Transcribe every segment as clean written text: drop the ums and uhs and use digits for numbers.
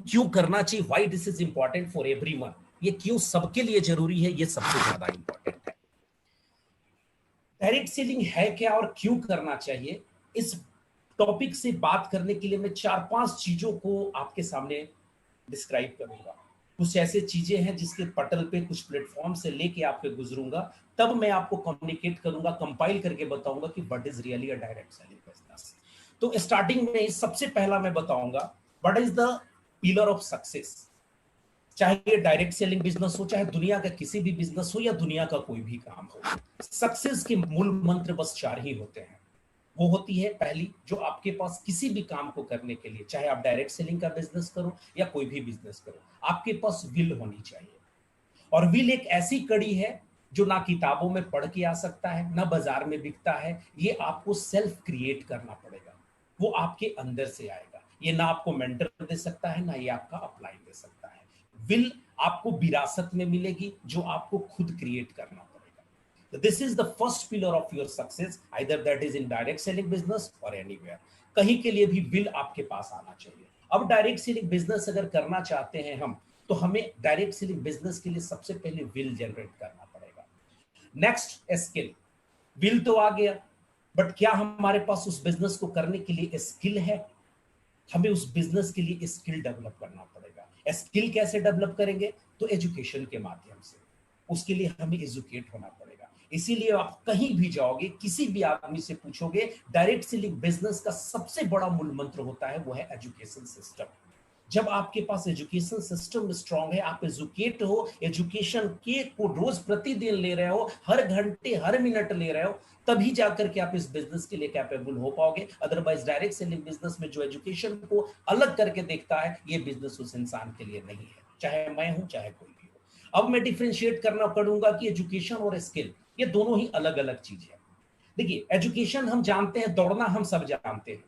क्यों करना चाहिए, why this is important for everyone, ये क्यों सबके लिए जरूरी है, ये सबसे ज्यादा इंपॉर्टेंट है। डायरेक्ट सेलिंग है क्या और क्यों करना चाहिए, इस टॉपिक से बात करने के लिए मैं 4-5 चीजों को आपके सामने डिस्क्राइब करूंगा। कुछ ऐसे चीजें हैं जिसके पटल पे कुछ प्लेटफॉर्म से लेके आपके गुजरूंगा, तब मैं आपको कम्युनिकेट करूंगा, कंपाइल करके बताऊंगा कि what is really a direct selling business. तो स्टार्टिंग में सबसे पहला मैं बताऊंगा what is the pillar of success. चाहे ये डायरेक्ट सेलिंग बिजनेस हो, चाहे दुनिया का किसी भी बिजनेस हो, या दुनिया का कोई भी काम हो, सक्सेस के मूल मंत्र बस 4 ही होते हैं। वो होती है पहली, जो आपके पास किसी भी काम को करने के लिए, चाहे आप डायरेक्ट सेलिंग का बिजनेस करो या कोई भी बिजनेस करो, आपके पास विल होनी चाहिए। और विल एक ऐसी कड़ी है जो ना किताबों में पढ़ के आ सकता है, ना बाजार में बिकता है, ये आपको सेल्फ क्रिएट करना पड़ेगा, वो आपके अंदर से आएगा। ये ना आपको मेंटर दे सकता है, ना ये आपका अपलाइन दे सकता है। विल आपको विरासत में मिलेगी, जो आपको खुद क्रिएट करना पड़ेगा। So this is the first pillar of your success, either that is in direct selling business or anywhere. कहीं के लिए भी विल आपके पास आना चाहिए। अब डायरेक्ट सेलिंग बिजनेस अगर करना चाहते हैं हम, तो हमें डायरेक्ट सेलिंग बिजनेस के लिए सबसे पहले विल जनरेट करना पड़ेगा। Next skill. विल तो आ गया, बट क्या हमारे पास उस बिजनेस को करने के लिए स्किल है? हमें उस बिजनेस के लिए स्किल डेवलप करना पड़ेगा। स्किल कैसे डेवलप करेंगे? तो एजुकेशन के माध्यम से। उसके लिए हमें एजुकेट होना पड़ेगा। इसीलिए आप कहीं भी जाओगे, किसी भी आदमी से पूछोगे, डायरेक्ट सेलिंग बिजनेस का सबसे बड़ा मूल मंत्र होता है, वो है एजुकेशन सिस्टम। जब आपके पास एजुकेशन सिस्टम स्ट्रांग है, आप एजुकेट हो, एजुकेशन के को रोज प्रतिदिन ले रहे हो, हर घंटे हर मिनट ले रहे हो, तभी जाकर के आप इस बिजनेस के लिए कैपेबल हो पाओगे। अदरवाइज डायरेक्ट सेलिंग बिजनेस में जो एजुकेशन को अलग करके देखता है, ये बिजनेस उस इंसान के लिए नहीं है, चाहे मैं हूं चाहे कोई भी हो। अब मैं डिफरेंशिएट करना पड़ूंगा कि एजुकेशन और स्किल ये दोनों ही अलग अलग चीज है। देखिए, एजुकेशन हम जानते हैं, दौड़ना हम सब जानते हैं,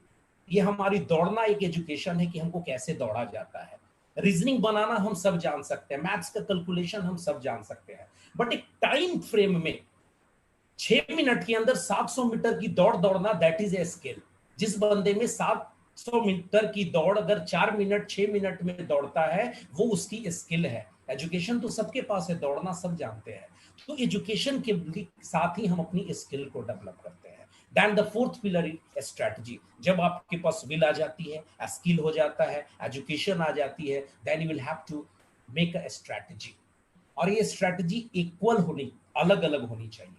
ये हमारी दौड़ना एक एजुकेशन है कि हमको कैसे दौड़ा जाता है। रीजनिंग बनाना हम सब जान सकते हैं, मैथ्स का कैलकुलेशन हम सब जान सकते हैं, बट एक टाइम फ्रेम में 6 मिनट के अंदर 700 मीटर की दौड़ दौड़ना, दैट इज ए स्किल। जिस बंदे में 700 मीटर की दौड़ अगर 4 मिनट 6 मिनट में दौड़ता है, वो उसकी स्किल है। एजुकेशन तो सबके पास है, दौड़ना सब जानते हैं। तो एजुकेशन के साथ ही हम अपनी स्किल को डेवलप करते हैं। Then the fourth pillar is strategy. जब आपके पास विल आ जाती है, स्किल हो जाता है, एजुकेशन आ जाती है, then you will have to make a strategy. और ये स्ट्रेटजी इक्वल होनी, अलग अलग होनी चाहिए।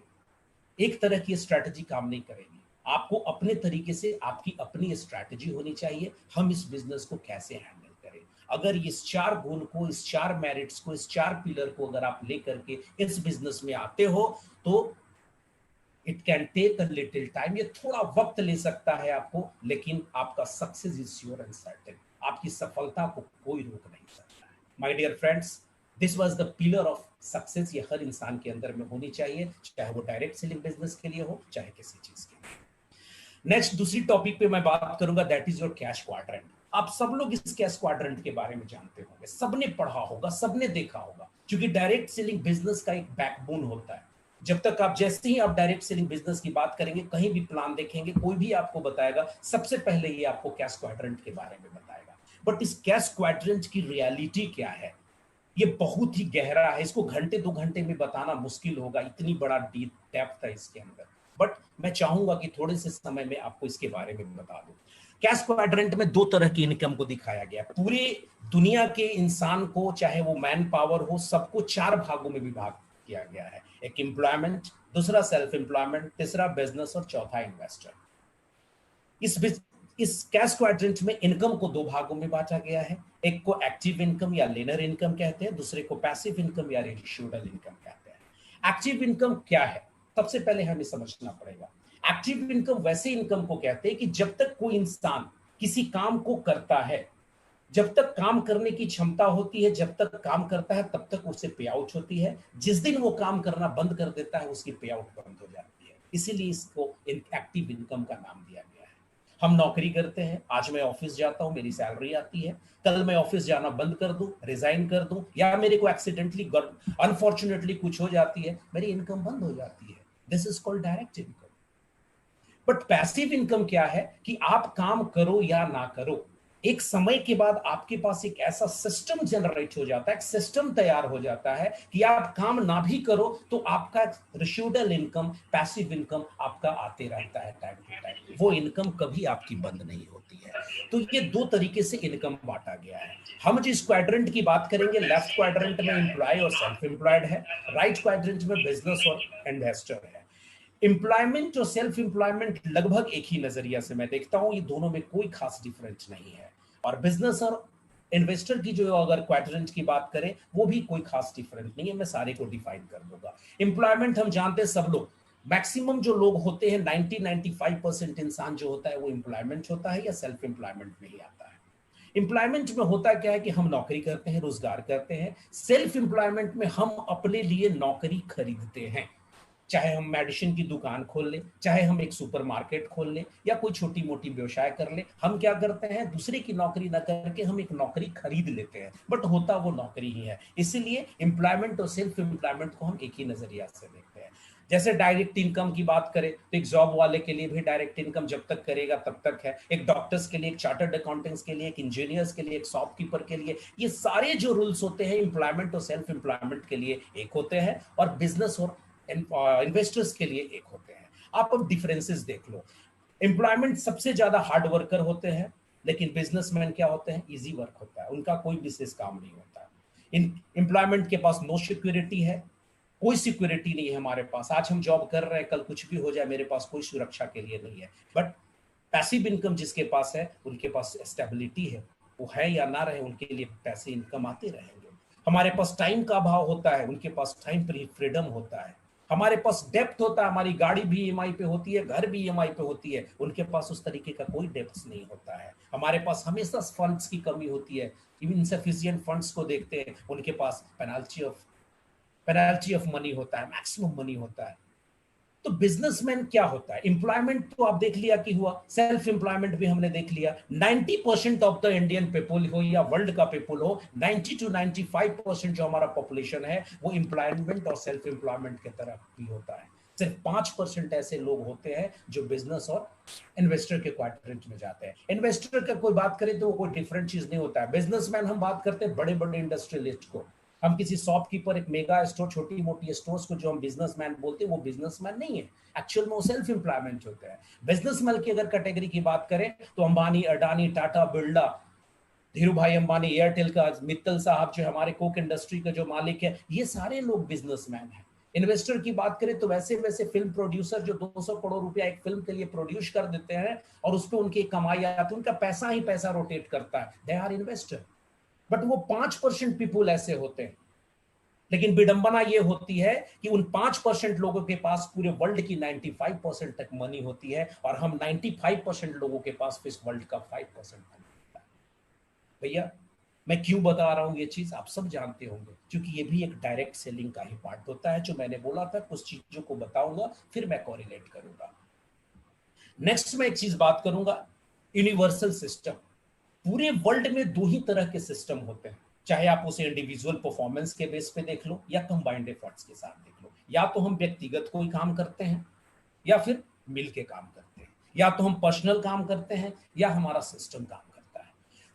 एक तरह की स्ट्रैटेजी काम नहीं करेगी, आपको अपने तरीके से आपकी अपनी स्ट्रैटेजी होनी चाहिए। हम इस बिजनेस को कैसे हैंडल करें? अगर इस 4 गुण को, इस 4 मेरिट्स को, इस 4 पिलर को अगर आप लेकर के इस बिजनेस में आते हो, तो it can take a little time, ये थोड़ा वक्त ले सकता है आपको, लेकिन आपका success is sure and certain. आपकी सफलता को कोई रोक नहीं सकता है। My dear friends, this was the pillar of success. ये हर इंसान के अंदर में होनी चाहिए, चाहे वो डायरेक्ट सेलिंग बिजनेस के लिए हो, चाहे किसी चीज के लिए। नेक्स्ट दूसरी टॉपिक पे मैं बात करूंगा, that is your cash quadrant. आप सब लोग इस कैश क्वाड्रेंट के बारे में जानते होंगे, सबने पढ़ा होगा, सबने देखा होगा, क्योंकि डायरेक्ट सेलिंग बिजनेस का एक बैकबोन होता है। जब तक आप, जैसे ही आप डायरेक्ट सेलिंग बिजनेस की बात करेंगे, कहीं भी प्लान देखेंगे, कोई भी आपको बताएगा, सबसे पहले ये आपको कैश क्वाड्रेंट के बारे में बताएगा। बट इस कैश क्वाड्रेंट की रियलिटी क्या है? ये बहुत ही गहरा है, इसको घंटे 2 घंटे में बताना मुश्किल होगा, इतनी बड़ा डीप डेप्थ है इसके अंदर। बट मैं चाहूंगा कि थोड़े से समय में आपको इसके बारे में बता दूं। कैश क्वाड्रेंट में 2 तरह की इनकम को दिखाया गया। पूरे दुनिया के इंसान को, चाहे वो मैन पावर हो, सबको 4 भागों में विभाग किया गया है। एक एम्प्लॉयमेंट, दूसरा सेल्फ एम्प्लॉयमेंट, तीसरा बिजनेस और चौथा इन्वेस्टर। इस कैश क्वाड्रेंट में इनकम को 2 भागों में बांटा गया है। एक को एक्टिव इनकम या लिनियर इनकम कहते हैं, दूसरे को पैसिव इनकम या रेशियोडल इनकम कहते हैं। एक्टिव इनकम क्या है, सबसे पहले हमें समझना पड़ेगा। एक्टिव इनकम वैसे इनकम को कहते हैं कि जब तक कोई इंसान किसी काम को करता है, जब तक काम करने की क्षमता होती है, जब तक काम करता है, तब तक उसे पे आउट होती है। जिस दिन वो काम करना बंद कर देता है, उसकी पे आउट बंद हो जाती है। इसीलिए इसको एक्टिव इनकम का नाम दिया गया है। हम नौकरी करते हैं, आज मैं ऑफिस जाता हूं, मेरी सैलरी आती है, कल मैं ऑफिस जाना बंद कर दूं, रिजाइन कर दूं, या मेरे को एक्सीडेंटली अनफॉर्चुनेटली कुछ हो जाती है, मेरी इनकम बंद हो जाती है। This is called direct income. But passive income क्या है? कि आप काम करो या ना करो, एक समय के बाद आपके पास एक ऐसा सिस्टम जनरेट हो जाता है, एक सिस्टम तैयार हो जाता है कि आप काम ना भी करो तो आपका रेसिडुअल इनकम, पैसिव इनकम आपका आते रहता है टाइम टू टाइम। वो इनकम कभी आपकी बंद नहीं होती है। तो ये दो तरीके से इनकम बांटा गया है। हम जिस क्वाड्रेंट की बात करेंगे, लेफ्ट क्वाड्रेंट में एम्प्लॉय और सेल्फ एम्प्लॉयड है, राइट क्वाड्रेंट में बिजनेस और इन्वेस्टर है। एम्प्लॉयमेंट और सेल्फ एम्प्लॉयमेंट लगभग एक ही नजरिया से मैं देखता हूं, ये दोनों में कोई खास डिफरेंस नहीं है। और बिजनेस और इन्वेस्टर की जो अगर क्वाड्रेंट की बात करें, वो भी कोई खास डिफरेंस नहीं है। मैं सारे को डिफाइन कर दूंगा। एम्प्लॉयमेंट हम जानते हैं सब लोग, मैक्सिमम जो लोग होते हैं 90-95% इंसान जो होता है वो एम्प्लॉयमेंट होता है या सेल्फ एम्प्लॉयमेंट में ही आता है। एम्प्लॉयमेंट में होता क्या है कि हम नौकरी करते हैं, रोजगार करते हैं। सेल्फ एम्प्लॉयमेंट में हम अपने लिए नौकरी खरीदते हैं। चाहे हम मेडिसिन की दुकान खोल लें, चाहे हम एक सुपरमार्केट खोल लें या कोई छोटी मोटी व्यवसाय कर लें, हम क्या करते हैं, दूसरे की नौकरी ना करके हम एक नौकरी खरीद लेते हैं, बट होता वो नौकरी ही है। इसीलिए एम्प्लॉयमेंट और सेल्फ एम्प्लॉयमेंट को हम एक ही नजरिया से देखते हैं। जैसे डायरेक्ट इनकम की बात करें तो एक जॉब वाले के लिए भी डायरेक्ट इनकम जब तक करेगा तब तक है, एक डॉक्टर्स के लिए, एक चार्टर्ड अकाउंटेंट्स के लिए, एक इंजीनियर्स के लिए, एक शॉपकीपर के लिए, ये सारे जो रूल्स होते हैं एम्प्लॉयमेंट और सेल्फ एम्प्लॉयमेंट के लिए एक होते हैं, और बिजनेस और इन्वेस्टर्स के लिए एक होते हैं। आप अब डिफरेंसेस देख लो। एम्प्लॉयमेंट सबसे ज्यादा हार्ड वर्कर होते हैं, लेकिन बिजनेसमैन क्या होते हैं, इजी वर्क होता है, उनका कोई विशेष काम नहीं होता। इन एम्प्लॉयमेंट के पास नो सिक्योरिटी है, कोई सिक्योरिटी नहीं है हमारे पास। आज हम जॉब कर रहे हैं, कल कुछ भी हो जाए मेरे पास कोई सुरक्षा के लिए नहीं है। बट पैसिव इनकम जिसके पास है उनके पास स्टेबिलिटी है, वो है या ना रहे उनके लिए पैसे इनकम आते रहेंगे। हमारे पास टाइम का अभाव होता है, उनके पास टाइम पर फ्रीडम होता है। हमारे पास डेप्थ होता है, हमारी गाड़ी भी ईएमआई पे होती है, घर भी ईएमआई पे होती है, उनके पास उस तरीके का कोई डेप्थ नहीं होता है। हमारे पास हमेशा फंड्स की कमी होती है, इनसफिशिएंट फंड्स को देखते हैं, उनके पास पेनल्टी ऑफ मनी होता है, मैक्सिमम मनी होता है। तो बिजनेसमैन क्या होता है, एम्प्लॉयमेंट तो आप देख लिया कि हुआ, सेल्फ एम्प्लॉयमेंट भी हमने देख लिया। 90% ऑफ द इंडियन पीपल हो या वर्ल्ड का पीपल हो, 90 to 95% जो हमारा पॉपुलेशन है वो एम्प्लॉयमेंट और सेल्फ एम्प्लॉयमेंट की तरफ भी होता है। सिर्फ 5% ऐसे लोग होते हैं जो बिजनेस और इन्वेस्टर के क्वाड्रेंट में जाते हैं। इन्वेस्टर का कोई बात करें तो वो कोई डिफरेंट चीज नहीं होता है। बिजनेसमैन हम बात करते हैं बड़े बड़े इंडस्ट्रियलिस्ट को, हम किसी शॉपकीपर, एक मेगा स्टोर, छोटी मोटी स्टोर्स को जो हम बिजनेसमैन बोलते हैं वो बिजनेसमैन नहीं है, एक्चुअल में वो सेल्फ एम्प्लॉयमेंट होते हैं। बिजनेसमैन की अगर कैटेगरी की बात करें तो अंबानी, अडानी, टाटा, बिरला, धीरू भाई अंबानी, एयरटेल का मित्तल साहब जो हमारे कोक इंडस्ट्री का जो मालिक है, ये सारे लोग बिजनेसमैन हैं। इन्वेस्टर की बात करें तो वैसे वैसे फिल्म प्रोड्यूसर जो 200 करोड़ रुपया एक फिल्म के लिए प्रोड्यूस कर देते हैं और उस पर उनकी कमाई आती है, उनका पैसा ही पैसा रोटेट करता है, दे आर इन्वेस्टर। बट वो 5% पीपुल ऐसे होते हैं। लेकिन विडंबना ये होती है कि उन 5% लोगों के पास पूरे वर्ल्ड की 95% तक मनी होती है, और हम 95% लोगों के पास इस वर्ल्ड का 5% मनी होता है। भैया मैं क्यों बता रहा हूं ये चीज, आप सब जानते होंगे, क्योंकि ये भी एक डायरेक्ट सेलिंग का ही पार्ट होता है। जो मैंने बोला था कुछ चीजों को बताऊंगा फिर मैं कोरिलेट करूंगा। नेक्स्ट मैं एक चीज बात करूंगा, यूनिवर्सल सिस्टम। पूरे वर्ल्ड में दो ही तरह के सिस्टम होते हैं, चाहे आप उसे इंडिविजुअल परफॉर्मेंस के बेस पे देख लो या कंबाइंड एफर्ट्स के साथ देख लो। या तो हम व्यक्तिगत कोई काम करते हैं या फिर मिल के काम करते हैं, या तो हम पर्सनल काम करते हैं या हमारा सिस्टम काम करता है।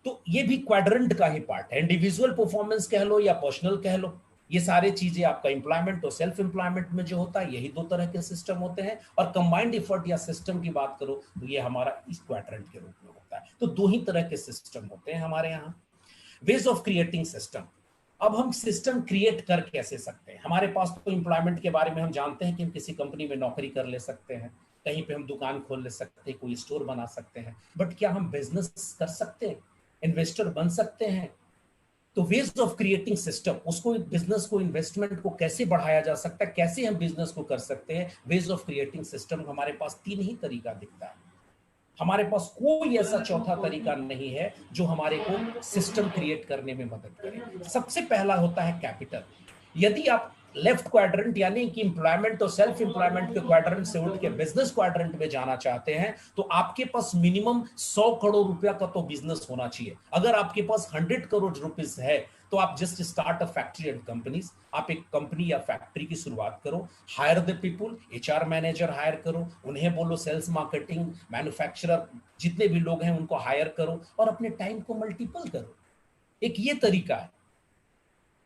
तो ये भी क्वाड्रेंट का ही पार्ट है, इंडिविजुअल परफॉर्मेंस कह लो या पर्सनल कह लो। ये सारे चीजें आपका एम्प्लॉयमेंट और सेल्फ एम्प्लॉयमेंट में जो होता है यही दो तरह के सिस्टम होते हैं। और कंबाइंड एफर्ट या सिस्टम की बात करो तो ये हमारा इस क्वाड्रेंट के रूप में होता है। तो दो ही तरह के सिस्टम होते हैं हमारे यहाँ। Ways of creating system. अब हम सिस्टम क्रिएट कर कैसे सकते हैं, हमारे पास तो एम्प्लॉयमेंट के बारे में हम जानते हैं कि हम किसी कंपनी में नौकरी कर ले सकते हैं, कहीं पे हम दुकान खोल ले सकते हैं, कोई स्टोर बना सकते हैं। बट क्या हम बिजनेस कर सकते हैं, इन्वेस्टर बन सकते हैं? तो वेज ऑफ क्रिएटिंग सिस्टम, उसको बिजनेस को, इन्वेस्टमेंट को कैसे बढ़ाया जा सकता है, कैसे हम बिजनेस को कर सकते हैं, वेज ऑफ क्रिएटिंग सिस्टम हमारे पास तीन ही तरीका दिखता है। हमारे पास कोई ऐसा चौथा तरीका नहीं है जो हमारे को सिस्टम क्रिएट करने में मदद करे। सबसे पहला होता है कैपिटल। यदि आप लेफ्ट क्वाड्रेंट यानी कि एम्प्लॉयमेंट और सेल्फ एम्प्लॉयमेंट के क्वाड्रेंट से उठ के बिजनेस क्वाड्रेंट में जाना चाहते हैं तो आपके पास मिनिमम 100 करोड़ रुपया का तो बिजनेस होना चाहिए। अगर आपके पास 100 करोड़ रुपीस है तो आप just start a factory and companies, आप एक कंपनी या फैक्ट्री की शुरुआत करो, hire the people, HR manager hire करो, उन्हें बोलो सेल्स मार्केटिंग मैन्युफैक्चरर जितने भी लोग हैं उनको हायर करो और अपने टाइम को मल्टीपल करो। एक ये तरीका है।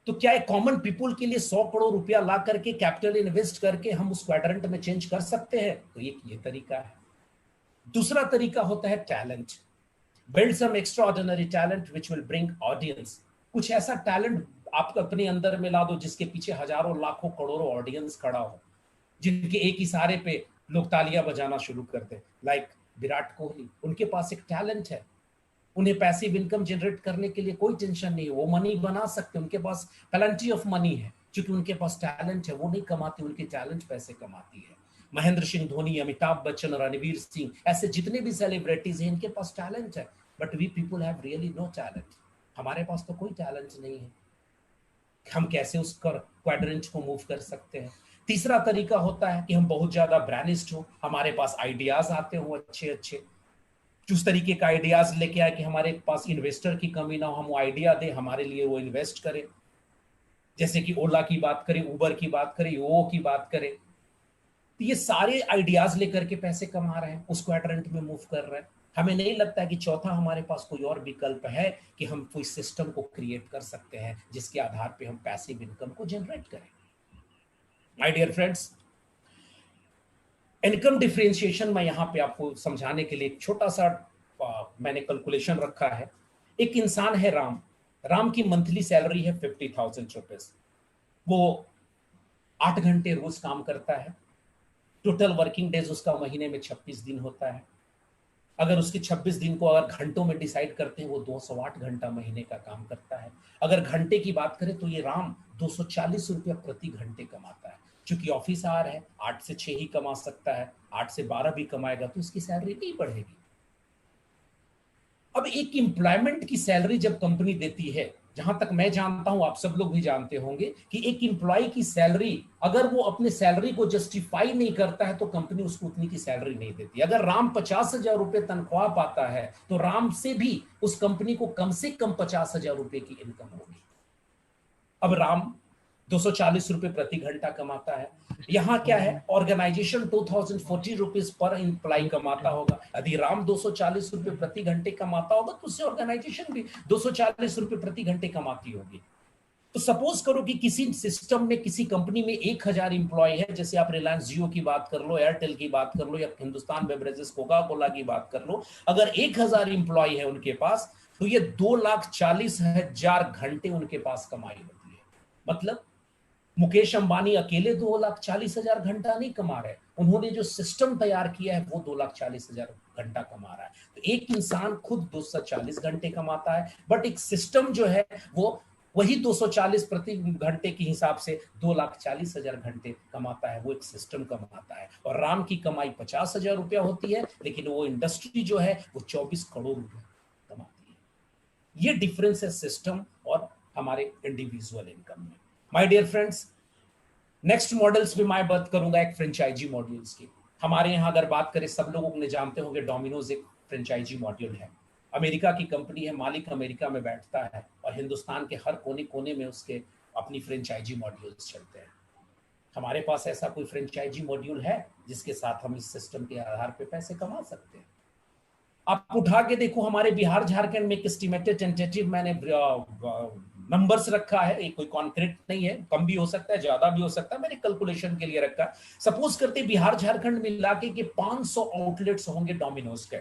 तो क्या एक कॉमन पीपल के लिए 100 करोड़ रुपया ला करके कैपिटल इन्वेस्ट करके हम उस क्वाड्रेंट में चेंज कर सकते हैं? तो एक ये तरीका है। दूसरा तरीका होता है talent. Build some extraordinary talent which will bring audience. कुछ ऐसा टैलेंट आप अपने अंदर में ला दो जिसके पीछे हजारों लाखों करोड़ों ऑडियंस खड़ा हो, जिनके एक इशारे पे लोग तालियां बजाना शुरू कर दे। लाइक विराट कोहली, उनके पास एक टैलेंट है, उन्हें पैसिव इनकम जनरेट करने के लिए कोई टेंशन नहीं है, वो मनी बना सकते, उनके पास प्लेंटी ऑफ मनी है, क्योंकि उनके पास टैलेंट है। वो नहीं कमाती, उनके टैलेंट पैसे कमाती है। महेंद्र सिंह धोनी, अमिताभ बच्चन, रणवीर सिंह, ऐसे जितने भी सेलिब्रिटीज हैं इनके पास टैलेंट है, but we people have really no talent. हमारे पास तो कोई टैलेंट नहीं है। हम कैसे उस क्वाड्रेंट को मूव कर सकते हैं? तीसरा तरीका होता है कि हम बहुत ज्यादा ब्रांडिस्ट हो, हमारे पास आइडियाज आते हो अच्छे अच्छे, उस तरीके का आइडियाज लेके आए कि हमारे पास इन्वेस्टर की कमी ना हो, हम वो आइडिया दे, हमारे लिए वो इन्वेस्ट करें। जैसे कि ओला की बात करें, उबर की बात करें, यो की बात करें, तो ये सारे आइडियाज लेकर के पैसे कमा रहे हैं, उस क्वाड्रेंट में मूव कर रहे हैं। हमें नहीं लगता है कि चौथा हमारे पास कोई और विकल्प है कि हम कोई सिस्टम को क्रिएट कर सकते हैं जिसके आधार पे हम पैसिव इनकम को जनरेट करें। My dear friends, income differentiation में यहां पे आपको समझाने के लिए एक छोटा सा मैंने कैलकुलेशन रखा है। एक इंसान है राम, राम की मंथली सैलरी है 50,000 रुपीज। वो 8 घंटे रोज काम करता है। टोटल वर्किंग डेज उसका महीने में 26 दिन होता है। अगर उसके 26 दिन को अगर घंटों में डिसाइड करते हैं, वो 208 घंटा महीने का काम करता है। अगर घंटे की बात करें तो ये राम 240 रुपया प्रति घंटे कमाता है। चूंकि ऑफिस आवर है, 8 से 6 ही कमा सकता है, 8 से 12 भी कमाएगा तो उसकी सैलरी नहीं बढ़ेगी। अब एक एम्प्लॉयमेंट की सैलरी जब कंपनी देती है, जहां तक मैं जानता हूं, आप सब लोग भी जानते होंगे कि एक एम्प्लॉय की सैलरी अगर वो अपने सैलरी को जस्टिफाई नहीं करता है तो कंपनी उसको उतनी की सैलरी नहीं देती। अगर राम 50,000 रुपए तनख्वाह पाता है तो राम से भी उस कंपनी को कम से कम 50,000 रुपए की इनकम होगी। अब राम 240 रुपए प्रति घंटा कमाता है। यहाँ क्या है, ऑर्गेनाइजेशन 2040 रुपीज पर एम्प्लॉय कमाता होगा। यदि राम 240 रुपए प्रति घंटे कमाता होगा तो उससे ऑर्गेनाइजेशन भी 240 रुपए प्रति घंटे कमाती होगी। तो सपोज करो कि किसी सिस्टम में, किसी कंपनी में 1,000 इंप्लॉय है, जैसे आप रिलायंस जियो की बात कर लो, एयरटेल की बात कर लो, या हिंदुस्तान बेवरेजेस कोका कोला की बात कर लो। अगर 1,000 इंप्लॉय है उनके पास तो ये 2,40,000 घंटे उनके पास कमाई होती है। मतलब मुकेश अंबानी अकेले 2,40,000 घंटा नहीं कमा रहे, उन्होंने जो सिस्टम तैयार किया है वो 2,40,000 घंटा कमा रहा है। तो एक इंसान खुद 240 घंटे कमाता है, बट एक सिस्टम जो है वो वही 240 प्रति घंटे के हिसाब से 2,40,000 घंटे कमाता है, वो एक सिस्टम कमाता है। और राम की कमाई 50,000 रुपया होती है, लेकिन वो इंडस्ट्री जो है वो 24 करोड़ रुपया कमाती है। ये डिफरेंस है सिस्टम और हमारे इंडिविजुअल इनकम में। My dear friends, next models भी मैं बात करूंगा एक फ्रेंचाइजी मॉड्यूल्स की। हमारे यहाँ अगर बात करें, सब लोगों ने जानते होंगे डोमिनोज एक फ्रेंचाइजी मॉड्यूल है। अमेरिका की कंपनी है, मालिक अमेरिका में बैठता है और हिंदुस्तान के हर कोने कोने में उसके अपनी फ्रेंचाइजी मॉड्यूल्स चलते हैं। हमारे पास ऐसा कोई फ्रेंचाइजी मॉड्यूल है जिसके साथ हम इस सिस्टम के आधार पर पैसे कमा सकते हैं? आप उठा के देखो, हमारे बिहार झारखंड में एक एस्टिमेटेड टेंटेटिव मैंने नंबर्स रखा है, एक कोई कॉन्क्रीट नहीं है, कम भी हो सकता है, ज्यादा भी हो सकता है, मैंने कैलकुलेशन के लिए रखा है। सपोज करते बिहार झारखंड में इलाके के 500 आउटलेट्स होंगे डोमिनोज के।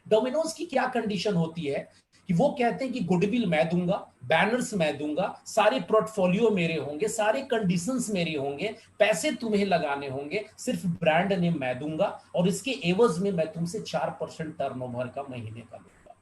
डोमिनोज की क्या कंडीशन होती है कि वो कहते हैं कि गुडविल मैं दूंगा, बैनर्स मैं दूंगा, सारे पोर्टफोलियो मेरे होंगे, सारे कंडीशंस मेरे होंगे, पैसे तुम्हें लगाने होंगे, सिर्फ ब्रांड नेम मैं दूंगा और इसके एवज में मैं तुमसे 4% टर्नओवर का महीने का लूंगा।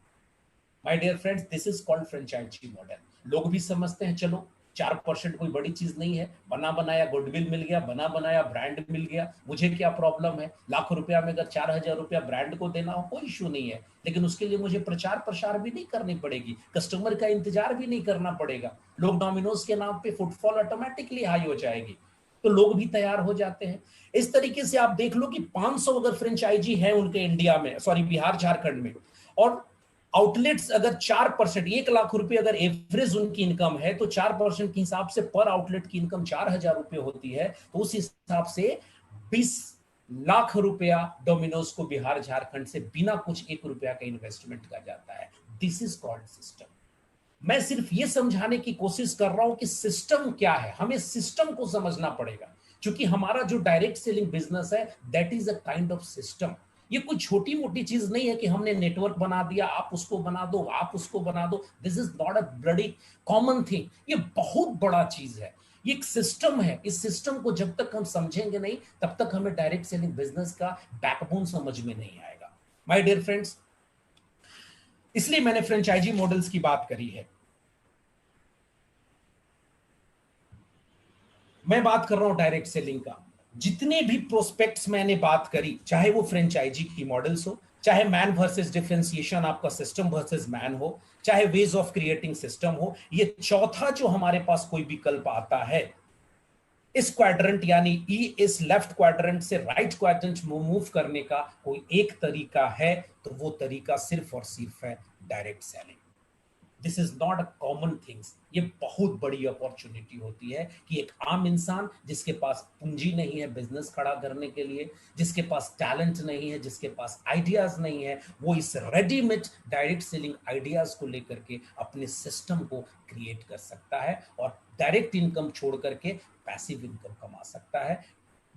My dear friends, this is called franchisee model. लोग भी समझते हैं चलो 4% कोई बड़ी चीज नहीं है, बना बनाया गुडविल मिल गया, बना बनाया ब्रांड मिल गया, मुझे क्या प्रॉब्लम है। लाखों रुपया में अगर 4,000 रुपया ब्रांड को देना हो कोई इशू नहीं है, लेकिन उसके लिए मुझे प्रचार प्रसार भी नहीं करनी पड़ेगी, कस्टमर का इंतजार भी नहीं करना पड़ेगा। लोग डोमिनोज के नाम पे फुटफॉल ऑटोमेटिकली हाई हो जाएगी। तो लोग भी तैयार हो जाते हैं। इस तरीके से आप देख लो कि 500 अगर फ्रेंचाइजी है उनके इंडिया में, सॉरी बिहार झारखंड में, और आउटलेट्स अगर 4%, 1 लाख रुपए अगर एवरेज उनकी इनकम है, तो 4% के हिसाब से पर आउटलेट की इनकम 4,000 रुपए होती है। तो उस हिसाब से 20 लाख रुपया डोमिनोज को बिहार झारखंड से बिना कुछ 1 रुपया का इन्वेस्टमेंट का जाता है। This is called system. मैं सिर्फ ये समझाने की कोशिश कर रहा हूं कि सिस्टम क्या है, हमें सिस्टम को समझना पड़ेगा, क्योंकि हमारा जो डायरेक्ट सेलिंग बिजनेस है that is a kind of system. ये कोई छोटी मोटी चीज नहीं है कि हमने नेटवर्क बना दिया, आप उसको बना दो, आप उसको बना दो। This is not a bloody common thing, ये बहुत बड़ा चीज है, ये एक सिस्टम है। इस सिस्टम को जब तक हम समझेंगे नहीं, तब तक हमें डायरेक्ट सेलिंग बिजनेस का बैकबोन समझ में नहीं आएगा। माय डियर फ्रेंड्स, इसलिए मैंने फ्रेंचाइजी मॉडल्स की बात करी है। मैं बात कर रहा हूं डायरेक्ट सेलिंग का। जितने भी प्रोस्पेक्ट्स मैंने बात करी, चाहे वो फ्रेंचाइजी की मॉडल्स हो, चाहे मैन वर्सेस डिफरेंशिएशन, आपका सिस्टम वर्सेस मैन हो, चाहे वेज ऑफ क्रिएटिंग सिस्टम हो, ये चौथा जो हमारे पास कोई विकल्प आता है, इस क्वाड्रेंट यानी ई, इस लेफ्ट क्वाड्रेंट से राइट क्वाड्रेंट मूव करने का कोई एक तरीका है, तो वो तरीका सिर्फ और सिर्फ है direct selling. This is not a common things. ये बहुत बड़ी अपॉर्चुनिटी होती है कि एक आम इंसान जिसके पास पूंजी नहीं है बिजनेस खड़ा करने के लिए, जिसके पास टैलेंट नहीं है, जिसके पास आइडियाज नहीं है, वो इस रेडीमेड डायरेक्ट सेलिंग आइडियाज को लेकर के अपने सिस्टम को क्रिएट कर सकता है और डायरेक्ट इनकम छोड़ करके पैसिव इनकम कमा सकता है,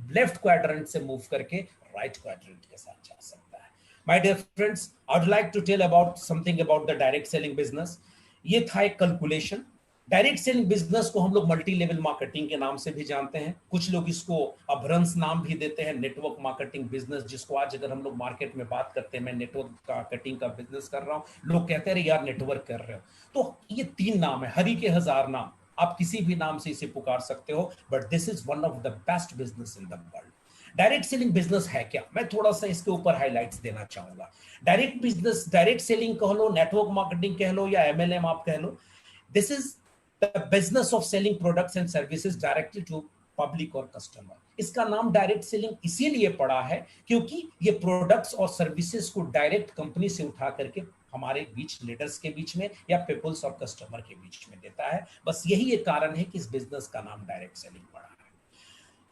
लेफ्ट क्वाड्रेंट से मूव करके राइट क्वाड्रेंट के साथ जा सकता है। My dear friends, I would like to tell about something about the direct selling business. ये था एक कैलकुलेशन। डायरेक्ट सेलिंग बिजनेस को हम लोग मल्टी लेवल मार्केटिंग के नाम से भी जानते हैं, कुछ लोग इसको अभ्रंश नाम भी देते हैं, नेटवर्क मार्केटिंग बिजनेस, जिसको आज अगर हम लोग मार्केट में बात करते हैं, मैं नेटवर्क मार्केटिंग का बिजनेस कर रहा हूं, लोग कहते हैं यार नेटवर्क कर रहे हो। तो ये 3 नाम है, हरि के 1000 नाम, आप किसी भी नाम से इसे पुकार सकते हो, but this is one of the best business in the world. Direct selling business है क्या, मैं थोड़ा सा इसके ऊपर हाइलाइट्स देना चाहूंगा। डायरेक्ट बिजनेस, डायरेक्ट सेलिंग कह लो, नेटवर्क मार्केटिंग कह लो, या एमएलएम आप कह लो, this is the business of selling products and services directly to public और कस्टमर। इसका नाम डायरेक्ट सेलिंग इसीलिए पड़ा है क्योंकि ये प्रोडक्ट्स और सर्विसेज को डायरेक्ट कंपनी से उठा करके हमारे बीच, लीडर्स के बीच में या पीपल्स और कस्टमर के बीच में देता है। बस यही एक कारण है कि इस बिजनेस का नाम डायरेक्ट सेलिंग पड़ा है।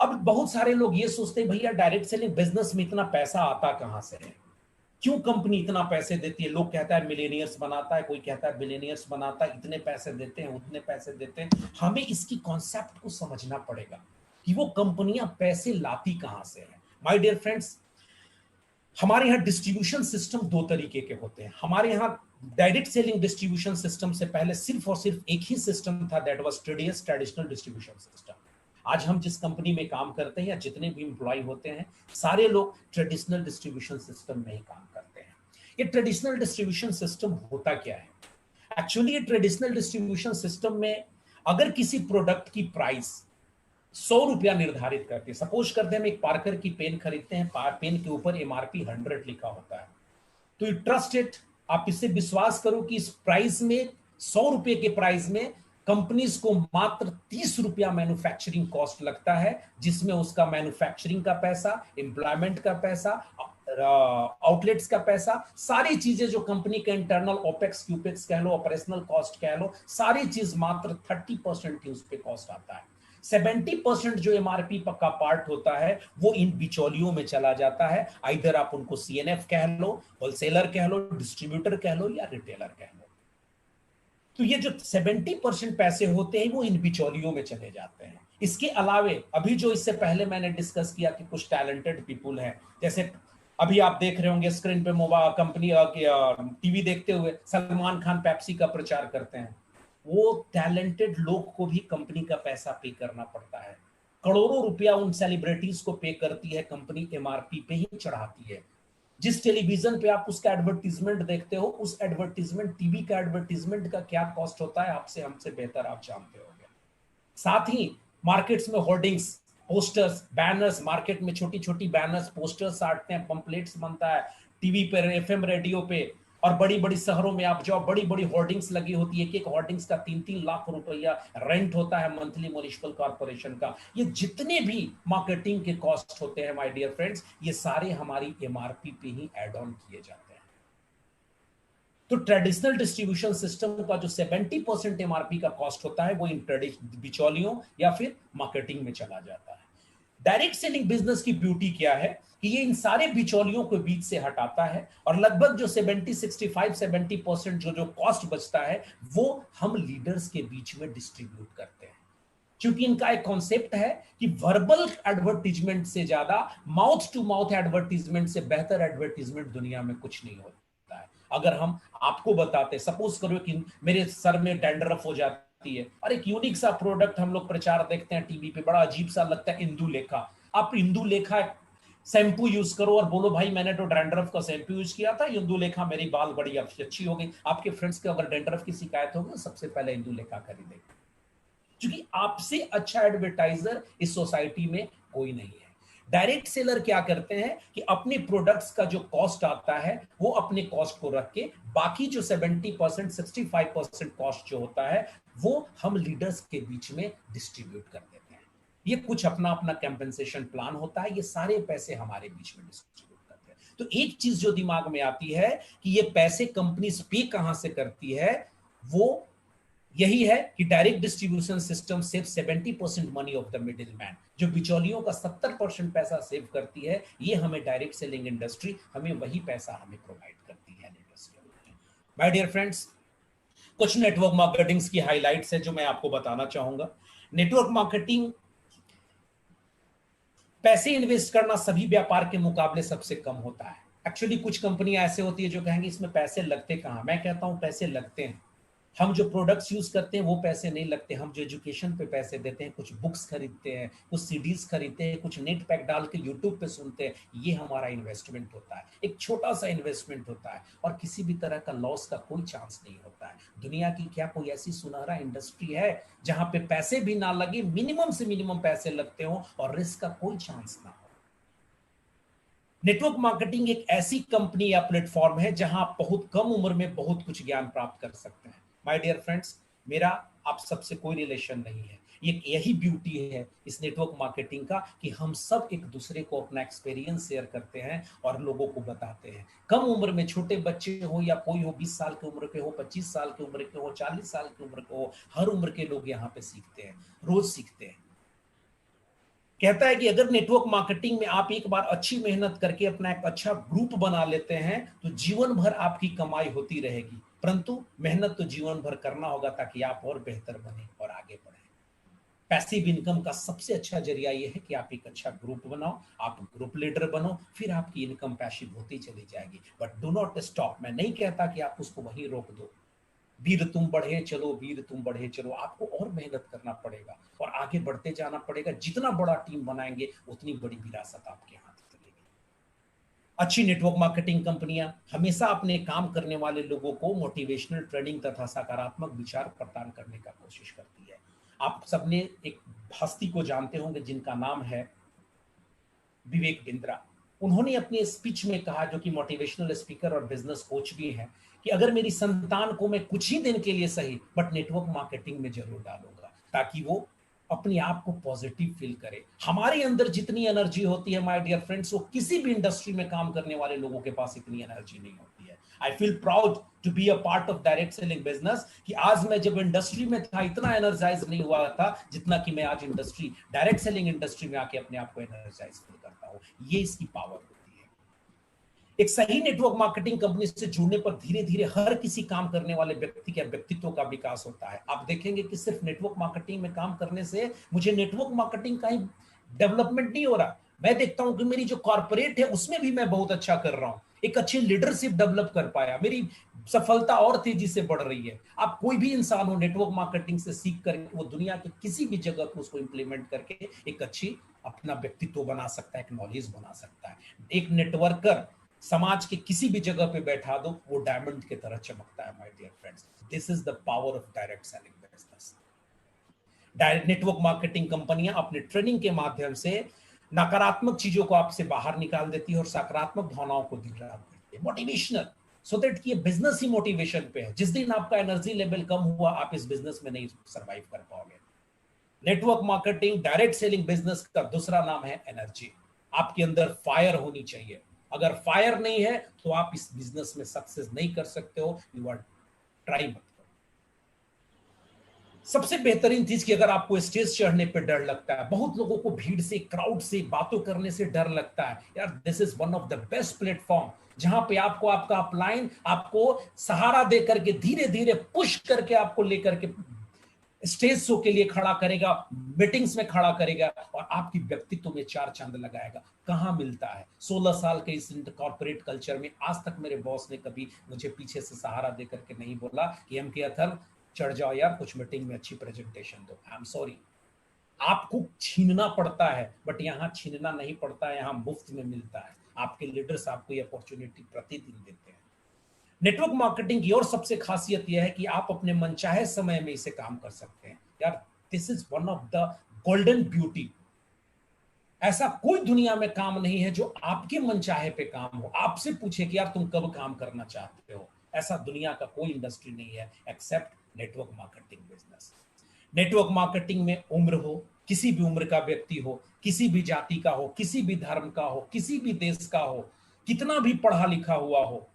अब बहुत सारे लोग ये सोचते हैं भैया डायरेक्ट सेलिंग बिजनेस में इतना पैसा आता कहां से है, क्यों कंपनी इतना पैसे देती है। लोग कहता है मिलेनियर्स बनाता है, कोई कहता है बिलियनियर्स बनाता है, इतने पैसे देते हैं, उतने पैसे देते हैं। हमें इसकी कॉन्सेप्ट को समझना पड़ेगा कि वो कंपनियां पैसे लाती कहां से है। माय डियर फ्रेंड्स, हमारे यहाँ डिस्ट्रीब्यूशन सिस्टम 2 तरीके के होते हैं। हमारे यहाँ डायरेक्ट सेलिंग डिस्ट्रीब्यूशन सिस्टम से पहले सिर्फ और सिर्फ एक ही सिस्टम था, that was TDS, traditional distribution system. आज हम जिस कंपनी में काम करते हैं या जितने भी एम्प्लॉय होते हैं, सारे लोग ट्रेडिशनल डिस्ट्रीब्यूशन सिस्टम में ही काम करते हैं। ये ट्रेडिशनल डिस्ट्रीब्यूशन सिस्टम होता क्या है? एक्चुअली ये ट्रेडिशनल डिस्ट्रीब्यूशन सिस्टम में अगर किसी प्रोडक्ट की प्राइस 100 रुपया निर्धारित करते हैं, सपोज करते हैं हम एक पार्कर की पेन खरीदते हैं, पेन के ऊपर एमआरपी 100 लिखा होता है, तो यू ट्रस्ट इट, आप इससे विश्वास करो कि इस प्राइस में, 100 रुपए के प्राइस में कंपनीज को मात्र 30 रुपया मैन्युफैक्चरिंग कॉस्ट लगता है, जिसमें उसका मैन्युफैक्चरिंग का पैसा, एम्प्लॉयमेंट का पैसा, आउटलेट्स का पैसा, सारी चीजें जो कंपनी का इंटरनल ओपेक्स क्यूपेक्स कह लो, ऑपरेशनल कॉस्ट कह लो, सारी चीज मात्र 30% की उस पे कॉस्ट आता है। 70% जो एमआरपी का पार्ट होता है वो इन बिचौलियों में चला जाता है। आइदर आप उनको सीएनएफ कह लो, होलसेलर कह लो, डिस्ट्रीब्यूटर कह लो, या रिटेलर कह लो। तो ये जो 70% पैसे होते हैं वो इन बिचौलियों में चले जाते हैं। इसके अलावे अभी जो इससे पहले मैंने डिस्कस किया कि कुछ टैलेंटेड पीपुल हैं, जैसे अभी आप देख रहे होंगे स्क्रीन पे मोबाइल कंपनी टीवी देखते हुए सलमान खान पेप्सी का प्रचार करते हैं। वो टैलेंटेड लोग को भी कंपनी का पैसा पे करना पड़ता है, करोड़ों रुपया उन सेलिब्रिटीज को पे करती है कंपनी, एमआरपी पे ही चढ़ाती है। जिस टेलीविजन पे आप उसका एडवर्टीजमेंट देखते हो, उस एडवर्टीजमेंट, टीवी का एडवर्टीजमेंट का क्या कॉस्ट होता है, आपसे हमसे बेहतर आप जानते होंगे। साथ ही मार्केट्स में होर्डिंग्स, पोस्टर्स, बैनर्स, मार्केट में छोटी छोटी बैनर्स, पोस्टर्स साटते हैं, पंपलेट्स बनता है, टीवी पे, एफएम रेडियो पे, और बड़ी बड़ी शहरों में आप जाओ, बड़ी बड़ी होर्डिंग्स लगी होती है, एक होर्डिंग्स का 3-3 लाख रुपया रेंट होता है मंथली म्युनिसिपल कॉर्पोरेशन का। ये जितने भी मार्केटिंग के कॉस्ट होते हैं माय डियर फ्रेंड्स, ये सारे हमारी एमआरपी पे ही एड ऑन किए जाते हैं। तो ट्रेडिशनल डिस्ट्रीब्यूशन सिस्टम का जो 70% एमआरपी का कॉस्ट होता है वो इन बिचौलियों या फिर मार्केटिंग में चला जाता है। डायरेक्ट सेलिंग बिजनेस की ब्यूटी क्या है कि ये इन सारे बिचौलियों को बीच से हटाता है और लगभग जो 70% जो कॉस्ट बचता है वो हम लीडर्स के बीच में डिस्ट्रीब्यूट करते हैं। क्योंकि इनका एक कॉन्सेप्ट है कि वर्बल एडवर्टीजमेंट से ज्यादा माउथ टू माउथ एडवर्टीजमेंट से बेहतर एडवर्टीजमेंट दुनिया में कुछ नहीं होता है। अगर हम आपको बताते, सपोज करो कि मेरे सर में डैंड्रफ हो जाती है और एक यूनिक सा प्रोडक्ट हम लोग प्रचार देखते हैं टीवी पे, बड़ा अजीब सा लगता है, इंदुलेखा। आप इंदुलेखा शैम्पू यूज करो और बोलो भाई मैंने तो डैंड्रफ का शैम्पू यूज किया था, इंदुलेखा मेरी बाल बड़ी अच्छी हो गई। आपके फ्रेंड्स के अगर डैंड्रफ की शिकायत होगी सबसे पहले इंदुलेखा खरीदेंगे, क्योंकि आपसे अच्छा एडवर्टाइजर इस सोसाइटी में कोई नहीं है। डायरेक्ट सेलर क्या करते हैं कि अपने प्रोडक्ट्स का जो कॉस्ट आता है वो अपने कॉस्ट को रख के बाकी जो 70% 65% कॉस्ट जो होता है वो हम लीडर्स के बीच में डिस्ट्रीब्यूट कर देते हैं। ये कुछ अपना अपना कंपेंसेशन प्लान होता है, ये सारे पैसे हमारे बीच में डिस्ट्रीब्यूट करते हैं। तो एक चीज जो दिमाग में आती है कि ये पैसे कंपनी पे कहां से करती है, वो यही है कि डायरेक्ट डिस्ट्रीब्यूशन सिस्टम सिर्फ 70% money of the middle man, जो बिचौलियों का 70% पैसा सेव करती है, ये हमें डायरेक्ट सेलिंग इंडस्ट्री हमें वही पैसा हमें प्रोवाइड करती है। माय डियर फ्रेंड्स, कुछ नेटवर्क मार्केटिंग की हाइलाइट्स है जो मैं आपको बताना चाहूंगा। नेटवर्क मार्केटिंग पैसे इन्वेस्ट करना सभी व्यापार के मुकाबले सबसे कम होता है। एक्चुअली कुछ कंपनियां ऐसे होती है जो कहेंगे इसमें पैसे लगते कहां, मैं कहता हूं पैसे लगते हैं। हम जो प्रोडक्ट्स यूज करते हैं वो पैसे नहीं लगते, हम जो एजुकेशन पे पैसे देते हैं, कुछ बुक्स खरीदते हैं, कुछ सीडीज खरीदते हैं, कुछ नेट पैक डाल के यूट्यूब पे सुनते हैं, ये हमारा इन्वेस्टमेंट होता है, एक छोटा सा इन्वेस्टमेंट होता है और किसी भी तरह का लॉस का कोई चांस नहीं होता है। दुनिया की क्या कोई ऐसी सुनहरा इंडस्ट्री है जहां पे पैसे भी ना लगे, मिनिमम से मिनिमम पैसे लगते हो और रिस्क का कोई चांस ना हो। नेटवर्क मार्केटिंग एक ऐसी कंपनी या प्लेटफॉर्म है जहां आप बहुत कम उम्र में बहुत कुछ ज्ञान प्राप्त कर सकते हैं। माय डियर फ्रेंड्स, मेरा आप सबसे कोई रिलेशन नहीं है, ये यही ब्यूटी है इस नेटवर्क मार्केटिंग का कि हम सब एक दूसरे को अपना एक्सपीरियंस शेयर करते हैं और लोगों को बताते हैं। कम उम्र में छोटे बच्चे हो या कोई हो, 20 साल की उम्र के हो, 25 साल की उम्र के हो, 40 साल की उम्र के हो, हर उम्र के लोग यहाँ पे सीखते हैं, रोज सीखते हैं। कहता है कि अगर नेटवर्क मार्केटिंग में आप एक बार अच्छी मेहनत करके अपना एक अच्छा ग्रुप बना लेते हैं तो जीवन भर आपकी कमाई होती रहेगी, परंतु मेहनत तो जीवन भर करना होगा ताकि आप और बेहतर बने और आगे बढ़े। पैसिव इनकम का सबसे अच्छा जरिया यह है कि आप एक अच्छा ग्रुप बनाओ, आप ग्रुप लीडर बनो, फिर आपकी इनकम पैसिव होती चली जाएगी। But do not stop. मैं नहीं कहता कि आप उसको वहीं रोक दो। वीर तुम बढ़े चलो, वीर तुम बढ़े चलो, आपको और मेहनत करना पड़ेगा और आगे बढ़ते जाना पड़ेगा। जितना बड़ा टीम बनाएंगे उतनी बड़ी विरासत आपके हाथ चलेगी। अच्छी नेटवर्क मार्केटिंग कंपनियां हमेशा अपने काम करने वाले लोगों को मोटिवेशनल ट्रेनिंग तथा सकारात्मक विचार प्रदान करने का कोशिश करती है। आप सबने एक हस्ती को जानते होंगे जिनका नाम है विवेक बिंद्रा। उन्होंने अपने स्पीच में कहा, जो कि मोटिवेशनल स्पीकर और बिजनेस कोच भी हैं, कि अगर मेरी संतान को मैं कुछ ही दिन के लिए सही बट नेटवर्क मार्केटिंग में जरूर डालूंगा ताकि वो अपने आप को पॉजिटिव फील करे। हमारे अंदर जितनी एनर्जी होती है माय डियर फ्रेंड्स, वो किसी भी इंडस्ट्री में काम करने वाले लोगों के पास इतनी एनर्जी नहीं होती है। I feel proud to be a part of direct selling business कि आज मैं जब इंडस्ट्री में था इतना एनर्जाइज नहीं हुआ था जितना कि मैं आज इंडस्ट्री डायरेक्ट सेलिंग इंडस्ट्री में आके अपने आप को एनर्जाइज फील करता हूँ। ये इसकी पावर होती है। एक सही नेटवर्क मार्केटिंग कंपनी से जुड़ने पर धीरे धीरे हर किसी काम करने वाले व्यक्ति के व्यक्तित्व का विकास होता है। आप देखेंगे कि सिर्फ नेटवर्क मार्केटिंग में काम करने से मुझे नेटवर्क मार्केटिंग का ही डेवलपमेंट नहीं हो रहा, मैं देखता हूं कि मेरी जो कॉर्पोरेट है उसमें भी मैं बहुत अच्छा कर रहा हूं, एक अच्छी लीडरशिप डेवलप कर पाया, मेरी सफलता और तेजी से बढ़ रही है। आप कोई भी इंसान हो, नेटवर्क मार्केटिंग से सीख करके वो दुनिया के किसी भी जगह पर उसको इंप्लीमेंट करके एक अच्छी अपना व्यक्तित्व बना सकता है, एक नॉलेज बना सकता है। एक नेटवर्कर समाज के किसी भी जगह पे बैठा दो, वो डायमंड की तरह चमकता है। My dear friends, this is the power of direct selling business. Direct network marketing कंपनियां अपने ट्रेनिंग के माध्यम से नकारात्मक चीजों को आपसे बाहर निकाल देती है और सकारात्मक भावनाओं को दिला देती है। मोटिवेशनल सो दैट कि ये बिजनेस ही मोटिवेशन पे है। जिस दिन आपका एनर्जी लेवल कम हुआ, आप इस बिजनेस में नहीं सरवाइव कर पाओगे। Network marketing, direct selling business का दूसरा नाम है एनर्जी। आपके अंदर फायर होनी चाहिए। अगर फायर नहीं है तो आप इस बिजनेस में सक्सेस नहीं कर सकते हो। यू आर ट्राई मत करो। सबसे बेहतरीन चीज कि अगर आपको स्टेज चढ़ने पे डर लगता है, बहुत लोगों को भीड़ से, क्राउड से, बातों करने से डर लगता है, यार this is one of the best platform जहां पे आपको आपका अपलाइन आपको सहारा दे करके धीरे धीरे पुश करके आपको लेकर के स्टेज शो के लिए खड़ा करेगा, मीटिंग्स में खड़ा करेगा और आपकी व्यक्तित्व में चार चांद लगाएगा। कहां मिलता है? 16 साल के इस कॉर्पोरेट कल्चर में आज तक मेरे बॉस ने कभी मुझे पीछे से सहारा दे करके नहीं बोला कि एम के अथर चढ़ जाओ यार, कुछ मीटिंग में अच्छी प्रेजेंटेशन दो। आई एम सॉरी, आपको छीनना पड़ता है, बट यहां छीनना नहीं पड़ता है, यहां मुफ्त में मिलता है। आपके लीडर्स आपको ये अपॉर्चुनिटी प्रतिदिन देते हैं। नेटवर्क मार्केटिंग की और सबसे खासियत यह है कि आप अपने मनचाहे समय में इसे काम कर सकते हैं। यार this is one of the golden beauty. ऐसा कोई दुनिया में काम नहीं है जो आपके मनचाहे पे काम हो, आपसे पूछे कि यार तुम कब काम करना चाहते हो। ऐसा दुनिया का कोई इंडस्ट्री नहीं है except network marketing business. Network marketing में उम्र हो, किसी भी उम्र का व्यक्ति हो, किसी भी जाति का हो, किसी भी धर्म का हो, किसी भी देश का हो, कितना भी पढ़ा लिखा हुआ हो,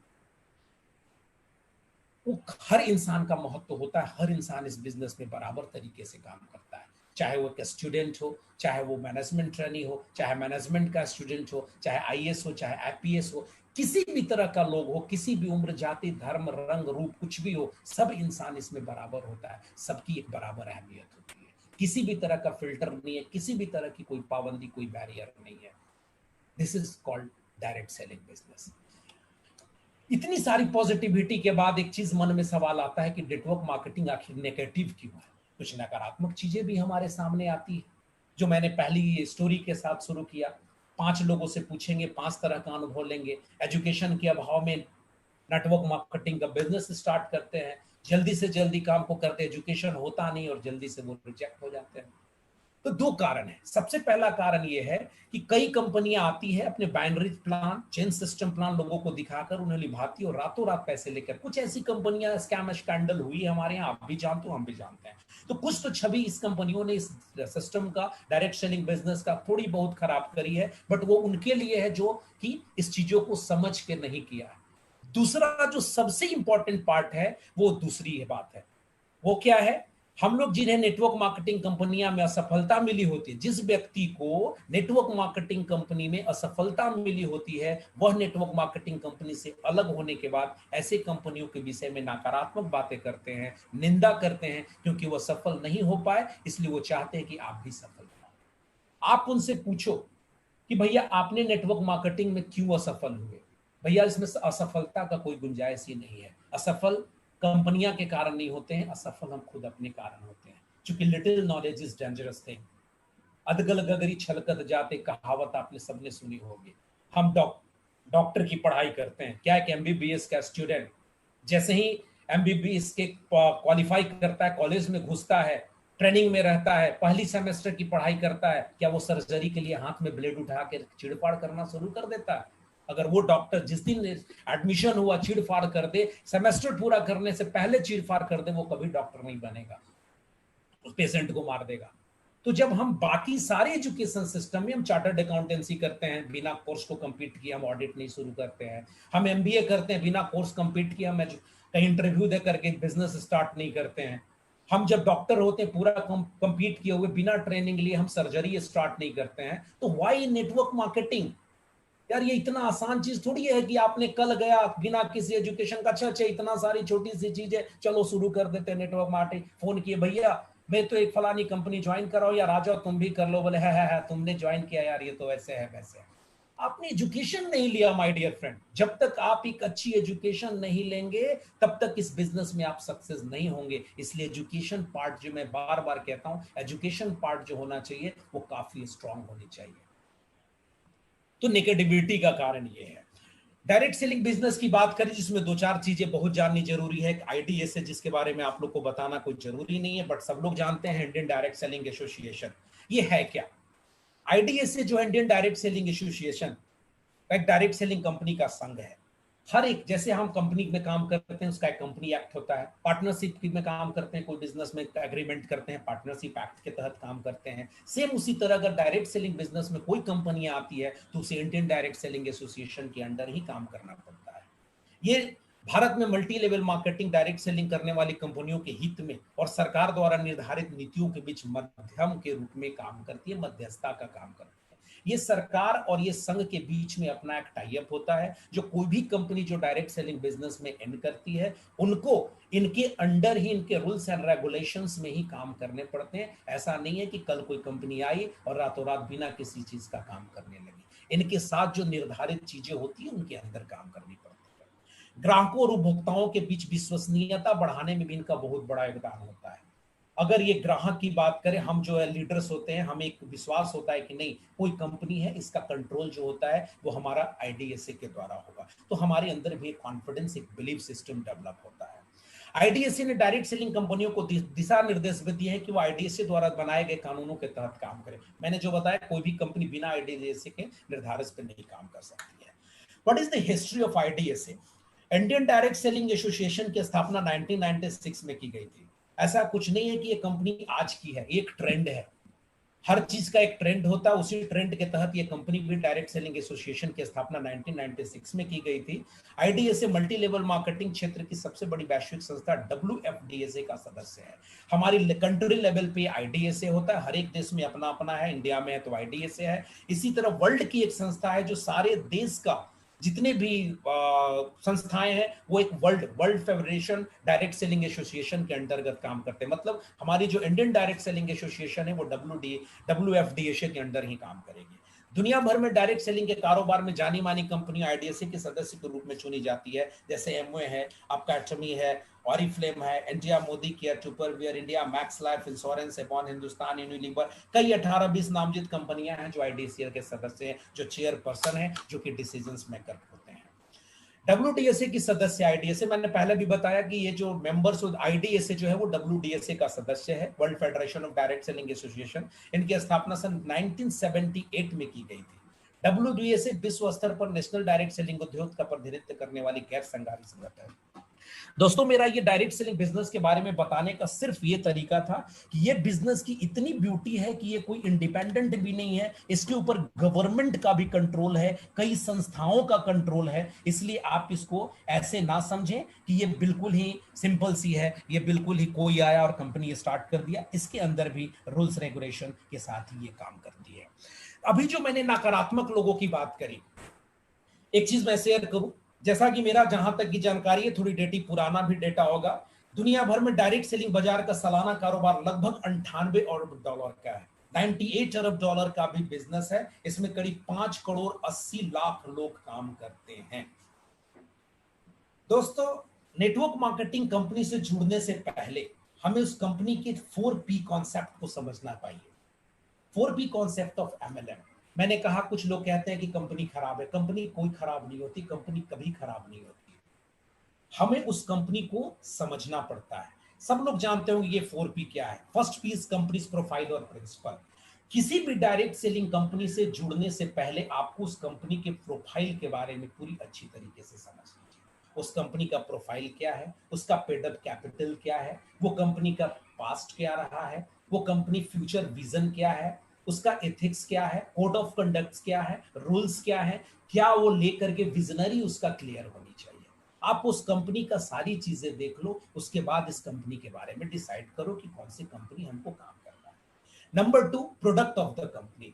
वो हर इंसान का महत्व होता है। हर इंसान इस बिजनेस में बराबर तरीके से काम करता है। चाहे वो एक स्टूडेंट हो, चाहे वो मैनेजमेंट ट्रेनी हो, चाहे मैनेजमेंट का स्टूडेंट हो, चाहे आईएएस हो, चाहे आईपीएस हो, किसी भी तरह का लोग हो, किसी भी उम्र, जाति, धर्म, रंग, रूप कुछ भी हो, सब इंसान इसमें बराबर होता है। सबकी एक बराबर अहमियत होती है। किसी भी तरह का फिल्टर नहीं है, किसी भी तरह की कोई पाबंदी, कोई बैरियर नहीं है। This is called direct selling business. इतनी सारी पॉजिटिविटी के बाद एक चीज मन में सवाल आता है कि नेटवर्क मार्केटिंग आखिर नेगेटिव क्यों है? कुछ नकारात्मक चीजें भी हमारे सामने आती है। जो मैंने पहली स्टोरी के साथ शुरू किया, 5 लोगों से पूछेंगे, 5 तरह का अनुभव लेंगे। एजुकेशन के अभाव में नेटवर्क मार्केटिंग का बिजनेस स्टार्ट करते हैं, जल्दी से जल्दी काम को करते, एजुकेशन होता नहीं और जल्दी से वो रिजेक्ट हो जाते हैं। तो 2 कारण है। सबसे पहला कारण यह है कि कई कंपनियां आती है अपने binary plan, chain system plan लोगों को दिखाकर उन्हें लिभाती और रातों रात पैसे लेकर। कुछ ऐसी कंपनियां स्कैम स्कैंडल हुई है हमारे यहाँ, आप भी जानते हो, हम भी जानते हैं। तो कुछ तो छवि इस कंपनियों ने इस सिस्टम का, डायरेक्ट सेलिंग बिजनेस का थोड़ी बहुत खराब करी है, बट वो उनके लिए है जो कि इस चीजों को समझ के नहीं किया है। दूसरा जो सबसे इंपॉर्टेंट पार्ट है वो दूसरी बात है। वो क्या है? हम लोग जिन्हें नेटवर्क मार्केटिंग कंपनियां में असफलता मिली होती है, जिस व्यक्ति को नेटवर्क मार्केटिंग कंपनी में असफलता मिली होती है, वह नेटवर्क मार्केटिंग कंपनी से अलग होने के बाद ऐसे कंपनियों के विषय में नकारात्मक बातें करते हैं, निंदा करते हैं, क्योंकि वह सफल नहीं हो पाए, इसलिए वो चाहते हैं कि आप भी सफल हो। आप उनसे पूछो कि भैया आपने नेटवर्क मार्केटिंग में क्यों असफल हुए? भैया इसमें असफलता का कोई गुंजाइश ही नहीं है। असफल कंपनियां के कारण नहीं होते हैं, असफल हम खुद अपने कारण होते हैं। क्योंकि little knowledge is dangerous thing. अदगल गगरी छलकत जाते, कहावत आपने सबने सुनी होगी। हम डॉक्टर की पढ़ाई करते हैं, क्या एक एमबीबीएस का स्टूडेंट जैसे ही एमबीबीएस के क्वालिफाई करता है, कॉलेज में घुसता है, ट्रेनिंग में रहता है, पहली सेमेस्टर की पढ़ाई करता है, क्या वो सर्जरी के लिए हाथ में ब्लेड उठा के चिड़फाड़ करना शुरू कर देता है? अगर वो डॉक्टर जिस दिन एडमिशन हुआ चीड़फाड़ कर दे, सेमेस्टर पूरा करने से पहले चीड़फाड़ कर दे, वो कभी डॉक्टर नहीं बनेगा, उस पेशेंट को मार देगा। तो जब हम बाकी सारे एजुकेशन सिस्टम में हम चार्टर्ड अकाउंटेंसी करते हैं, बिना कोर्स को कंप्लीट किए हम ऑडिट नहीं शुरू करते हैं। हम एमबीए करते हैं, बिना कोर्स कंप्लीट किए हम कहीं इंटरव्यू दे करके बिजनेस स्टार्ट नहीं करते हैं। हम जब डॉक्टर होते हैं पूरा कंप्लीट किए हुए, बिना ट्रेनिंग लिए हम सर्जरी स्टार्ट नहीं करते हैं। तो व्हाई नेटवर्क मार्केटिंग? यार ये इतना आसान चीज थोड़ी है कि आपने कल गया बिना किसी एजुकेशन का, अच्छा इतना सारी छोटी सी चीज है, चलो शुरू कर देते हैं नेटवर्क मार्केटिंग। फोन किए, भैया मैं तो एक फलानी कंपनी ज्वाइन कर रहा हूँ यार, आ जाओ तुम भी कर लो। बोले है तुमने ज्वाइन किया यार, ये तो ऐसे है वैसे है। आपने एजुकेशन नहीं लिया माय डियर फ्रेंड। जब तक आप एक अच्छी एजुकेशन नहीं लेंगे, तब तक इस बिजनेस में आप सक्सेस नहीं होंगे। इसलिए एजुकेशन पार्ट, जो मैं बार बार कहता हूं, एजुकेशन पार्ट जो होना चाहिए वो काफी स्ट्रांग होनी चाहिए। तो नेगेटिविटी का कारण ये है। डायरेक्ट सेलिंग बिजनेस की बात करें जिसमें 2-4 चीजें बहुत जाननी जरूरी है। आईडीएस है जिसके बारे में आप लोग को बताना कोई जरूरी नहीं है, बट सब लोग जानते हैं, इंडियन डायरेक्ट सेलिंग एसोसिएशन। ये है क्या? आईडीएस जो इंडियन डायरेक्ट सेलिंग एसोसिएशन एक डायरेक्ट सेलिंग कंपनी का संघ है। हर एक, जैसे हम कंपनी में काम करते हैं उसका एक कंपनी एक्ट होता है, पार्टनरशिप में काम करते हैं, कोई बिजनेस में एग्रीमेंट करते हैं, पार्टनरशिप एक्ट के तहत काम करते हैं। सेम उसी तरह अगर डायरेक्ट सेलिंग बिजनेस में कोई कंपनियां आती है तो उसे इंडियन डायरेक्ट सेलिंग एसोसिएशन के अंडर ही काम करना पड़ता है। ये भारत में multi level marketing direct selling करने वाली कंपनियों के हित में और सरकार द्वारा निर्धारित नीतियों के बीच मध्यम के रूप में काम करती है, मध्यस्थता का काम करती है। ये सरकार और ये संघ के बीच में अपना एक टाई अप होता है, जो कोई भी कंपनी जो डायरेक्ट सेलिंग बिजनेस में एंड करती है उनको इनके अंडर ही, इनके रूल्स एंड रेगुलेशंस में ही काम करने पड़ते हैं। ऐसा नहीं है कि कल कोई कंपनी आई और रातों रात बिना किसी चीज का काम करने लगी। इनके साथ जो निर्धारित चीजें होती है उनके अंदर काम करनी पड़ती है। ग्राहकों और उपभोक्ताओं के बीच विश्वसनीयता बढ़ाने में भी इनका बहुत बड़ा योगदान होता है। अगर ये ग्राहक की बात करें, हम जो है लीडर्स होते हैं, हमें एक विश्वास होता है कि नहीं, कोई कंपनी है, इसका कंट्रोल जो होता है वो हमारा आईडीएसए के द्वारा होगा, तो हमारे अंदर भी एक कॉन्फिडेंस, एक बिलीफ सिस्टम डेवलप होता है। आईडीएसए ने डायरेक्ट सेलिंग कंपनियों को दिशा निर्देश भी दिए हैं कि वो आईडीएसए द्वारा बनाए गए कानूनों के तहत काम करें। मैंने जो बताया, कोई भी कंपनी बिना आईडीएसए के निर्धारित पर नहीं काम कर सकती है। What is the history of IDSA? Indian direct selling association की स्थापना 1996 में की गई थी। ऐसा कुछ नहीं है कि ये कंपनी आज की है, एक ट्रेंड है। हर चीज का एक ट्रेंड होता है, उसी ट्रेंड के तहत ये कंपनी भी डायरेक्ट सेलिंग एसोसिएशन की स्थापना 1996 में की गई थी। आईडीएसए मल्टी लेवल मार्केटिंग क्षेत्र की सबसे बड़ी वैश्विक संस्था डब्ल्यूएफडीएसए का सदस्य है। हमारी कंट्री लेवल पे आईडीएसए होता है, हर एक देश में अपना अपना है, इंडिया में है तो आईडीएसए है। इसी तरह वर्ल्ड की एक संस्था है जो सारे देश का जितने भी संस्थाएं हैं वो एक world world federation direct selling association के अंतर्गत काम करते हैं। मतलब हमारी जो इंडियन डायरेक्ट सेलिंग एसोसिएशन है वो डब्ल्यूएफडीएसए के अंडर ही काम करेगी। दुनिया भर में डायरेक्ट सेलिंग के कारोबार में जानी मानी कंपनी आईडीएसए के सदस्य के रूप में चुनी जाती है, जैसे एमवे है, आपका एटमी है, ऑरिफ्लेम है, India Modicare, Tupperware India, Max Life Insurance, Avon Hindustan Unilever, कई 18-20 नामजद कंपनियां हैं जो आईडीएसए के सदस्य हैं, जो चेयरपर्सन है, जो कि डिसीजंस मेकर होते हैं। डब्ल्यूडीएसए की सदस्य आईडीएसए, मैंने पहले भी बताया कि ये जो मेंबर्स आईडीएसए जो है वो डब्ल्यूडीएसए का सदस्य है, world federation of direct selling association. इनकी स्थापना सन 1978 में की गई थी। डब्ल्यूडीएसए विश्व स्तर पर नेशनल डायरेक्ट सेलिंग उद्योग का प्रतिनिधित्व करने वाली गैर सरकारी संगठन है। दोस्तों, मेरा ये डायरेक्ट सेलिंग बिजनेस के बारे में बताने का सिर्फ ये तरीका था कि ये बिजनेस की इतनी ब्यूटी है कि ये कोई इंडिपेंडेंट भी नहीं है, इसके ऊपर गवर्नमेंट का भी कंट्रोल है, कई संस्थाओं का कंट्रोल है। इसलिए आप इसको ऐसे ना समझें कि ये बिल्कुल ही सिंपल सी है, ये बिल्कुल ही कोई आया और कंपनी स्टार्ट कर दिया। इसके अंदर भी रूल्स रेगुलेशन के साथ ही ये काम करती है। अभी जो मैंने नकारात्मक लोगों की बात करी, एक चीज मैं शेयर करूं, जैसा कि मेरा जहां तक की जानकारी है, थोड़ी डेटी पुराना भी डेटा होगा, दुनिया भर में डायरेक्ट सेलिंग बाजार का सालाना कारोबार लगभग 98 अरब डॉलर का है। 98 अरब डॉलर का भी बिजनेस है। इसमें करीब 5 करोड़ 80 लाख लोग काम करते हैं। दोस्तों, नेटवर्क मार्केटिंग कंपनी से जुड़ने से पहले हमें उस कंपनी के 4P कॉन्सेप्ट को समझना चाहिए। 4P concept of MLM. मैंने कहा कुछ लोग कहते हैं कि कंपनी खराब है। कंपनी कोई खराब नहीं होती, कंपनी कभी खराब नहीं होती। हमें उस कंपनी को समझना पड़ता है। सब लोग जानते होंगे ये 4P क्या है। First P is company profile और प्रिंसिपल। किसी भी डायरेक्ट सेलिंग कंपनी से जुड़ने से पहले आपको उस कंपनी के प्रोफाइल के बारे में पूरी अच्छी तरीके से समझ लीजिए। उस कंपनी का प्रोफाइल क्या है, उसका पेड अप कैपिटल क्या है, वो कंपनी का पास्ट क्या रहा है, वो कंपनी फ्यूचर विजन क्या है, उसका एथिक्स क्या है, कोड ऑफ कंडक्ट क्या है, रूल्स क्या है, क्या वो लेकर के विजनरी उसका क्लियर होनी चाहिए। आप उस कंपनी का सारी चीजें देख लो, उसके बाद इस कंपनी के बारे में डिसाइड करो कि कौन सी कंपनी हमको काम करना है। Number 2, product of the company.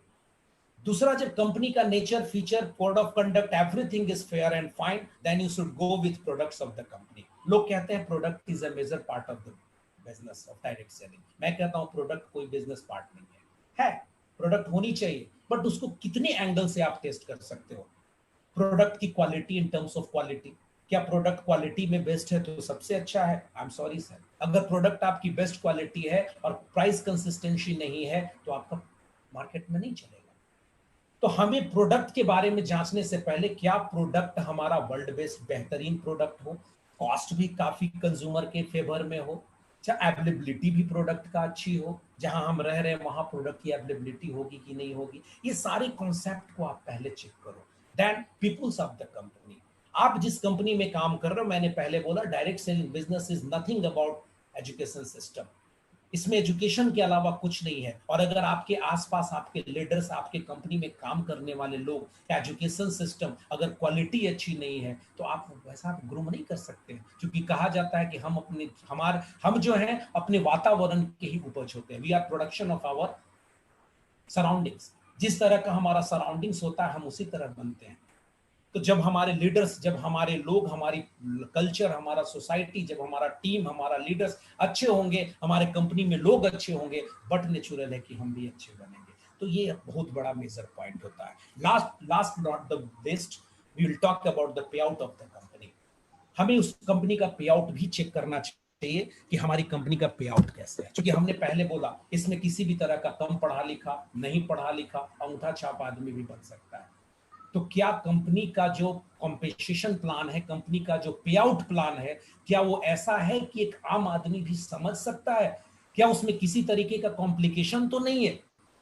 दूसरा, जब कंपनी का nature, feature, code of conduct everything is fair and fine, then you should go with products of the company. लोग कहते हैं product is a major part of the business of direct selling. मैं कहता हूं product कोई business part नहीं है। Product होनी चाहिए, बट उसको कितने एंगल से आप टेस्ट कर सकते हो। प्रोडक्ट की quality, in terms of quality, क्या प्रोडक्ट क्वालिटी में बेस्ट है तो सबसे अच्छा है? आई एम सॉरी सर, अगर प्रोडक्ट आपकी बेस्ट क्वालिटी है और प्राइस कंसिस्टेंसी नहीं है तो आपका मार्केट में नहीं चलेगा। तो हमें प्रोडक्ट के बारे में जांचने से पहले, क्या प्रोडक्ट हमारा वर्ल्ड बेस्ट बेहतरीन प्रोडक्ट हो, कॉस्ट भी काफी कंज्यूमर के फेवर में हो, चाहे अवेलेबिलिटी भी प्रोडक्ट का अच्छी हो, जहां हम रह रहे हैं वहां प्रोडक्ट की अवेलेबिलिटी होगी कि नहीं होगी। ये सारे कॉन्सेप्ट को आप पहले चेक करो। Then peoples of the company. आप जिस कंपनी में काम कर रहे हो, मैंने पहले बोला direct selling business is nothing about education system. इसमें एजुकेशन के अलावा कुछ नहीं है। और अगर आपके आसपास आपके लीडर्स, आपके कंपनी में काम करने वाले लोग, एजुकेशन सिस्टम अगर क्वालिटी अच्छी नहीं है, तो आप वैसा आप ग्रो नहीं कर सकते। क्योंकि कहा जाता है कि हम जो हैं अपने वातावरण के ही उपज होते हैं। We are production of our surroundings. जिस तरह का हमारा सराउंडिंग्स होता है, हम उसी तरह बनते हैं। तो जब हमारे लीडर्स, जब हमारे लोग, हमारी कल्चर, हमारा सोसाइटी, जब हमारा टीम, हमारा लीडर्स अच्छे होंगे, हमारे कंपनी में लोग अच्छे होंगे, बट नेचुरल है कि हम भी अच्छे बनेंगे। तो ये बहुत बड़ा मेजर पॉइंट होता है। Last last not the best, we will talk about the pay out of the company. हमें उस कंपनी का पे आउट भी चेक करना चाहिए कि हमारी कंपनी का पे आउट कैसे है। क्योंकि हमने पहले बोला, इसमें किसी भी तरह का कम पढ़ा लिखा, नहीं पढ़ा लिखा, अंगूठा छाप आदमी भी बन सकता है। तो क्या कंपनी का जो कॉम्पेंसेशन प्लान है, कंपनी का जो पे आउट प्लान है, क्या वो ऐसा है कि एक आम आदमी भी समझ सकता है? क्या उसमें किसी तरीके का कॉम्प्लिकेशन तो नहीं है?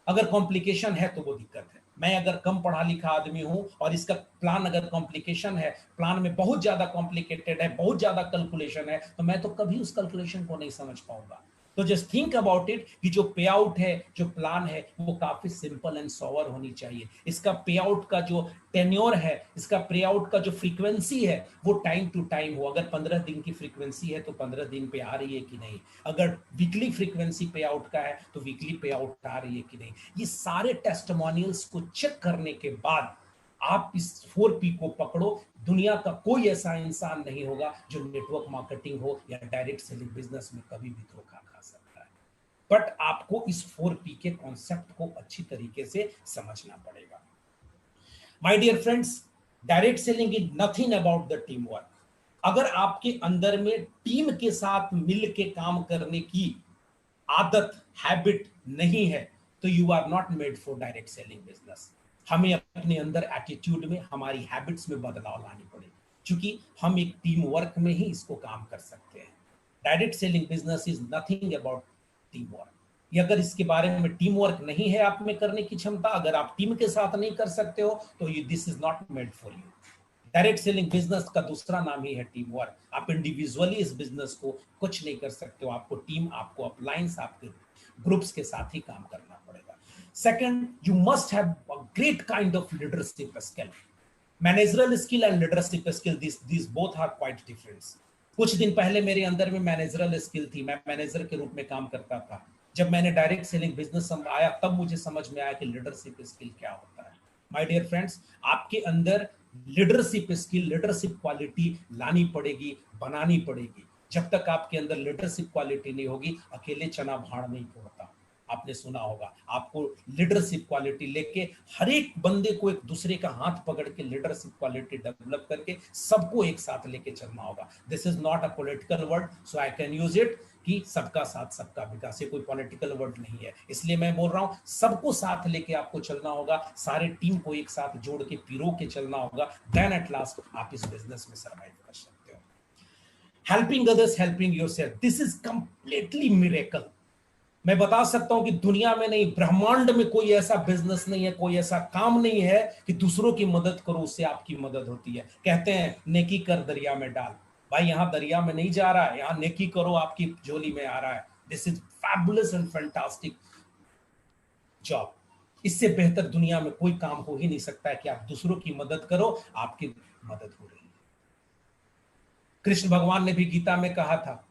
अगर कॉम्प्लिकेशन है तो वो दिक्कत है। मैं अगर कम पढ़ा लिखा आदमी हूं और इसका प्लान अगर कॉम्प्लिकेशन है, प्लान में बहुत ज्यादा कॉम्प्लिकेटेड है, बहुत ज्यादा कैलकुलेशन है, तो मैं तो कभी उस कैलकुलेशन को नहीं समझ पाऊंगा। तो जस्ट थिंक अबाउट इट कि जो पे आउट है, जो प्लान है, वो काफी सिंपल एंड सोवर होनी चाहिए। इसका पे आउट का जो टेन्योर है, इसका पे आउट का जो फ्रीक्वेंसी है, वो टाइम टू टाइम हो। अगर 15 दिन की फ्रीक्वेंसी है तो 15 दिन पे आ रही है कि नहीं। अगर वीकली फ्रीक्वेंसी पे आउट का है तो वीकली पे आउट आ रही है कि नहीं। ये सारे टेस्टिमोनियल्स को चेक करने के बाद आप इस 4P को पकड़ो। दुनिया का कोई ऐसा इंसान नहीं होगा जो नेटवर्क मार्केटिंग हो या डायरेक्ट सेलिंग बिजनेस में कभी भी धोखा खा सकता है। बट आपको इस 4P के कॉन्सेप्ट को अच्छी तरीके से समझना पड़ेगा। My dear friends, direct selling is nothing about the team work. अगर आपके अंदर में टीम के साथ मिल के काम करने की आदत, हैबिट नहीं है, तो you are not made for direct selling business. हमें अपने अंदर एटीट्यूड में, हमारी हैबिट्स में बदलाव लानी पड़ेगी, क्योंकि हम एक टीम वर्क में ही इसको काम कर सकते हैं। Direct selling business is nothing about team work. ये अगर इसके बारे में टीम वर्क नहीं है आप में करने की क्षमता, अगर आप टीम के साथ नहीं कर सकते हो, तो this is not made for you. Direct selling business का दूसरा नाम ही है टीम वर्क। आप इंडिविजुअली इस बिजनेस को कुछ नहीं कर सकते हो। आपको टीम, आपको अपलाइंस, आपके ग्रुप्स के साथ ही काम करना पड़ेगा। Second, you must have a great kind of leadership skill. Managerial skill and leadership skill, this both are quite different. कुछ दिन पहले मेरे अंदर में मैनेजरल स्किल थी, मैं मैनेजर के रूप में काम करता था। जब मैंने डायरेक्ट सेलिंग बिजनेस आया, तब मुझे समझ में आया कि लीडरशिप स्किल क्या होता है। माय डियर फ्रेंड्स, आपके अंदर लीडरशिप स्किल, लीडरशिप क्वालिटी लानी पड़ेगी, बनानी पड़ेगी। जब तक आपके अंदर लीडरशिप क्वालिटी नहीं होगी, अकेले चना भाड़ नहीं फोड़ता। आपने सुना होगा, आपको लीडरशिप क्वालिटी लेके हर एक बंदे को एक दूसरे का हाथ पकड़ के लीडरशिप क्वालिटी डेवलप करके सबको एक साथ लेके चलना होगा। This is not a political word, so I can use it कि सबका साथ सबका विकास। ये कोई पॉलिटिकल वर्ड नहीं है, इसलिए मैं बोल रहा हूं सबको साथ लेके आपको चलना होगा। सारे टीम को एक साथ जोड़ के पिरो के चलना होगा। देन एट लास्ट आप इस बिजनेस में सर्वाइव कर सकते हो। Helping others, helping yourself, this is completely miracle. मैं बता सकता हूं कि दुनिया में नहीं, ब्रह्मांड में कोई ऐसा बिजनेस नहीं है, कोई ऐसा काम नहीं है कि दूसरों की मदद करो उससे आपकी मदद होती है। कहते हैं नेकी कर दरिया में डाल। भाई यहां दरिया में नहीं जा रहा है, यहां नेकी करो आपकी झोली में आ रहा है। This is fabulous and fantastic job. इससे बेहतर दुनिया में कोई काम हो ही नहीं सकता है कि आप दूसरों की मदद करो, आपकी मदद हो रही है। कृष्ण भगवान ने भी गीता में कहा था,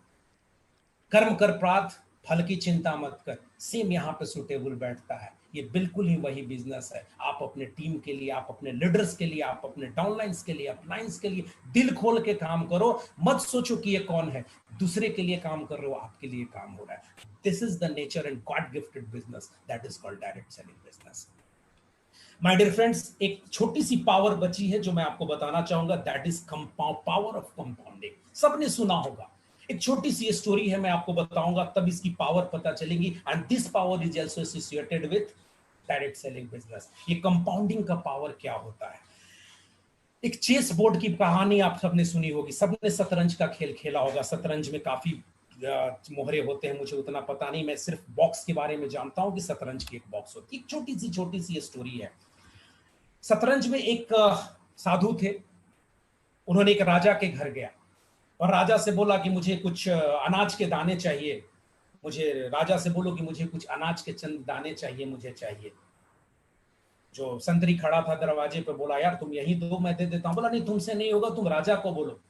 कर्म कर प्रार्थ, फल की चिंता मत कर। सेम यहाँ पे सुटेबल बैठता है। ये बिल्कुल ही वही बिजनेस है। आप अपने टीम के लिए, आप अपने लीडर्स के लिए, आप अपने डाउनलाइंस के लिए, अपलाइंस के लिए दिल खोल के काम करो। मत सोचो कि ये कौन है, दूसरे के लिए काम कर रहे हो, आपके लिए काम हो रहा है। This is the nature and God gifted business that is called direct selling business. My dear friends, एक छोटी सी पावर बची है जो मैं आपको बताना चाहूंगा, that is power of compounding. सबने सुना होगा। एक छोटी सी स्टोरी है, मैं आपको बताऊंगा, तब इसकी पावर पता चलेगी। And this power is also associated with direct selling business. ये कंपाउंडिंग का पावर क्या होता है? एक चेस बोर्ड की कहानी आप सबने सुनी होगी, सबने शतरंज का खेल खेला होगा। शतरंज में काफी मोहरे होते हैं, मुझे उतना पता नहीं। मैं सिर्फ बॉक्स के बारे में जानता हूं कि शतरंज की एक बॉक्स होती है। एक छोटी सी स्टोरी है। शतरंज में एक साधु थे। उन्होंने एक राजा के घर गया और राजा से बोला कि मुझे कुछ अनाज के दाने चाहिए, मुझे राजा से बोलो कि मुझे कुछ अनाज के चंद दाने चाहिए, मुझे चाहिए। जो संतरी खड़ा था दरवाजे पे बोला, यार तुम यही दो, मैं दे देता हूँ। बोला नहीं, तुमसे नहीं होगा, तुम राजा को बोलो,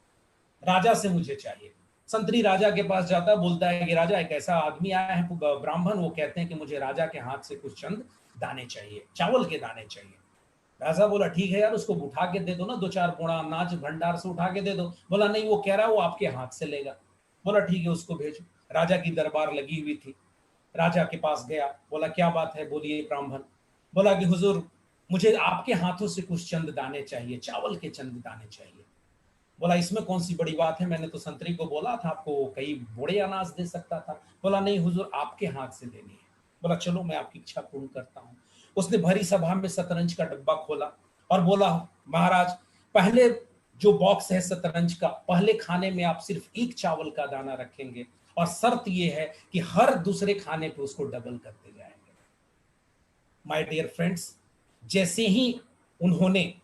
राजा से मुझे चाहिए। संतरी राजा के पास जाता, बोलता है कि राजा, एक ऐसा आदमी आया है ब्राह्मण, वो कहते हैं कि मुझे राजा के हाथ से कुछ चंद दाने चाहिए, चावल के दाने चाहिए। राजा बोला ठीक है यार, उसको उठा के दे दो ना, 2-4 बोड़ा अनाज भंडार से उठा के दे दो। बोला नहीं, वो कह रहा है वो आपके हाथ से लेगा। बोला ठीक है, उसको भेजो। राजा की दरबार लगी हुई थी, राजा के पास गया, बोला क्या बात है, बोलिए ब्राह्मण। बोला कि हुजूर, मुझे आपके हाथों से कुछ चंद दाने चाहिए, चावल के चंद दाने चाहिए। बोला इसमें कौन सी बड़ी बात है, मैंने तो संतरी को बोला था आपको कई बोड़े अनाज दे सकता था। बोला नहीं हुजूर, आपके हाथ से देनी है। बोला चलो, मैं आपकी इच्छा पूर्ण करता हूँ। उसने भरी सभा में शतरंज का डब्बा खोला और बोला, महाराज, पहले जो बॉक्स है शतरंज का, पहले खाने में आप सिर्फ एक चावल का दाना रखेंगे और शर्त यह है कि हर दूसरे खाने पे उसको डबल करते जाएंगे। माय डियर फ्रेंड्स, जैसे ही उन्होंने